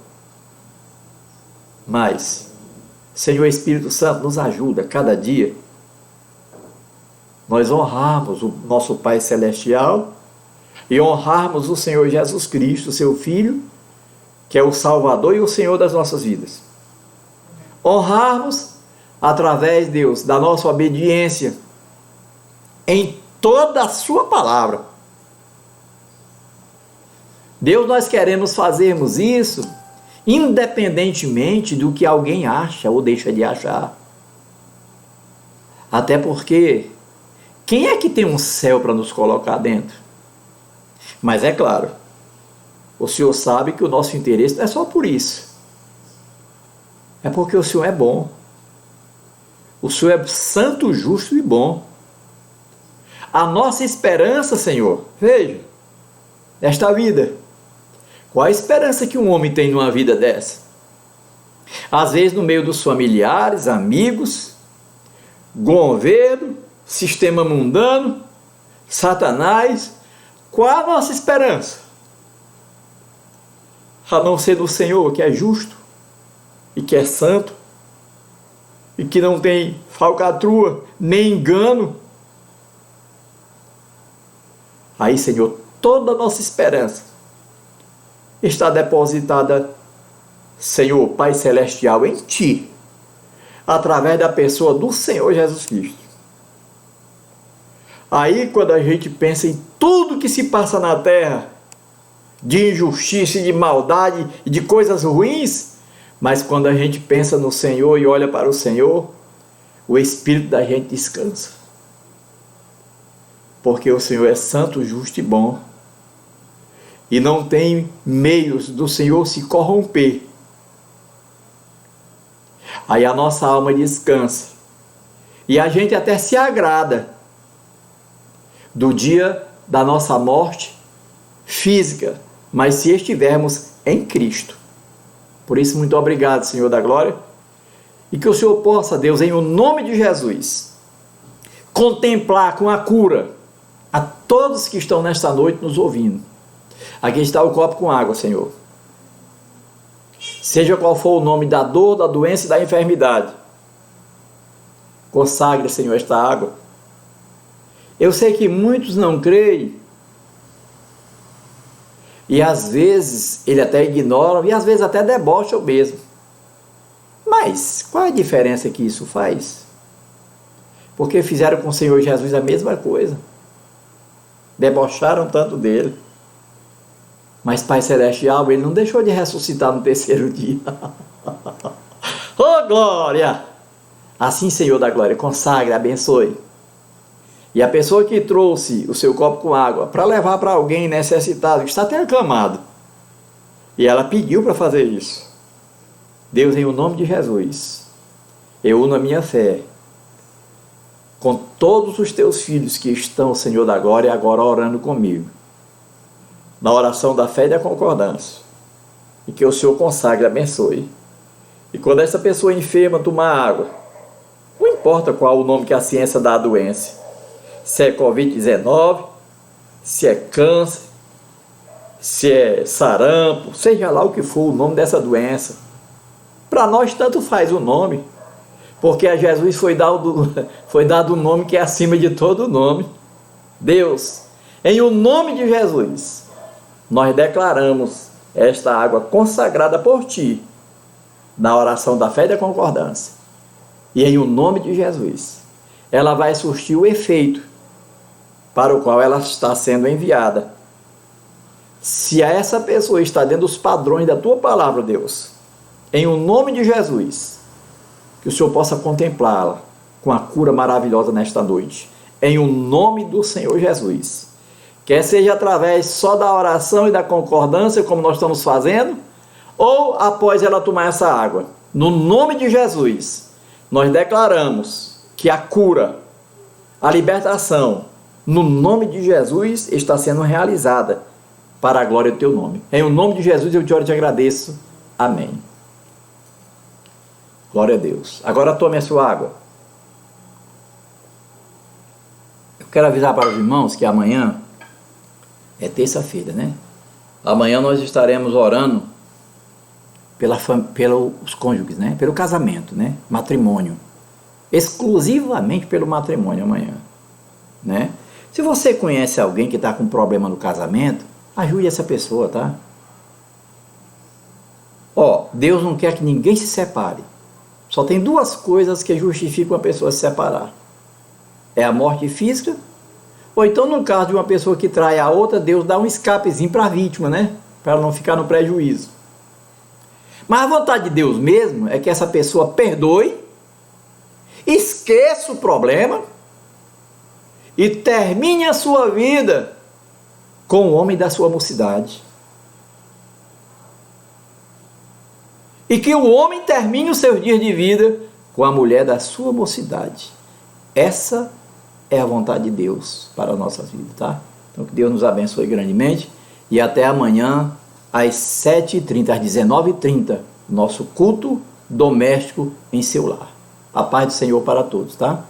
Mas, Senhor Espírito Santo, nos ajuda cada dia nós honrarmos o nosso Pai Celestial e honrarmos o Senhor Jesus Cristo, seu Filho, que é o Salvador e o Senhor das nossas vidas. Honrarmos através, Deus, da nossa obediência em toda a sua palavra. Deus, nós queremos fazermos isso independentemente do que alguém acha ou deixa de achar. Até porque, quem é que tem um céu para nos colocar dentro? Mas é claro, o Senhor sabe que o nosso interesse não é só por isso. É porque o Senhor é bom. O Senhor é santo, justo e bom. A nossa esperança, Senhor, veja, nesta vida. Qual a esperança que um homem tem numa vida dessa? Às vezes no meio dos familiares, amigos, governo, sistema mundano, Satanás. Qual a nossa esperança? A não ser do Senhor, que é justo e que é santo e que não tem falcatrua nem engano. Aí, Senhor, toda a nossa esperança está depositada, Senhor, Pai Celestial, em Ti, através da pessoa do Senhor Jesus Cristo. Aí, quando a gente pensa em tudo que se passa na terra, de injustiça e de maldade e de coisas ruins, mas quando a gente pensa no Senhor e olha para o Senhor, o espírito da gente descansa. Porque o Senhor é santo, justo e bom. E não tem meios do Senhor se corromper. Aí a nossa alma descansa. E a gente até se agrada do dia da nossa morte física, mas se estivermos em Cristo. Por isso, muito obrigado, Senhor da glória, e que o Senhor possa, Deus, em o nome de Jesus, contemplar com a cura a todos que estão nesta noite nos ouvindo. Aqui está o copo com água, Senhor. Seja qual for o nome da dor, da doença e da enfermidade, consagre, Senhor, esta água. Eu sei que muitos não creem, e às vezes ele até ignora, e às vezes até debocham mesmo. Mas qual é a diferença que isso faz? Porque fizeram com o Senhor Jesus a mesma coisa. Debocharam tanto dele. Mas Pai Celestial, ele não deixou de ressuscitar no terceiro dia. Oh, glória! Assim, Senhor da glória, consagre, abençoe. E a pessoa que trouxe o seu copo com água para levar para alguém necessitado, que está até acamado, e ela pediu para fazer isso. Deus, em o nome de Jesus, eu uno a minha fé com todos os teus filhos que estão, Senhor da glória, agora orando comigo, na oração da fé e da concordância, e que o Senhor consagre, abençoe. E quando essa pessoa enferma tomar água, não importa qual o nome que a ciência dá à doença, se é Covid-19, se é câncer, se é sarampo, seja lá o que for o nome dessa doença, para nós tanto faz o nome, porque a Jesus foi dado um nome que é acima de todo nome. Deus, em o nome de Jesus, nós declaramos esta água consagrada por Ti, na oração da fé e da concordância, e em o nome de Jesus, ela vai surtir o efeito para o qual ela está sendo enviada. Se essa pessoa está dentro dos padrões da Tua palavra, Deus, em o nome de Jesus, que o Senhor possa contemplá-la com a cura maravilhosa nesta noite, em o nome do Senhor Jesus, quer seja através só da oração e da concordância, como nós estamos fazendo, ou após ela tomar essa água. No nome de Jesus, nós declaramos que a cura, a libertação, no nome de Jesus, está sendo realizada para a glória do Teu nome. Em o nome de Jesus eu te oro e te agradeço. Amém. Glória a Deus. Agora tome a sua água. Eu quero avisar para os irmãos que amanhã é terça-feira, né? Amanhã nós estaremos orando pelos cônjuges, né? Pelo casamento, né? Matrimônio. Exclusivamente pelo matrimônio amanhã, né? Se você conhece alguém que está com problema no casamento, ajude essa pessoa, tá? Deus não quer que ninguém se separe. Só tem duas coisas que justificam a pessoa se separar. É a morte física, ou então no caso de uma pessoa que trai a outra, Deus dá um escapezinho para a vítima, né? Para ela não ficar no prejuízo. Mas a vontade de Deus mesmo é que essa pessoa perdoe, esqueça o problema e termine a sua vida com o homem da sua mocidade. E que o homem termine os seus dias de vida com a mulher da sua mocidade. Essa é a vontade de Deus para as nossas vidas, tá? Então que Deus nos abençoe grandemente e até amanhã às 7h30, às 19h30, nosso culto doméstico em seu lar. A paz do Senhor para todos, tá?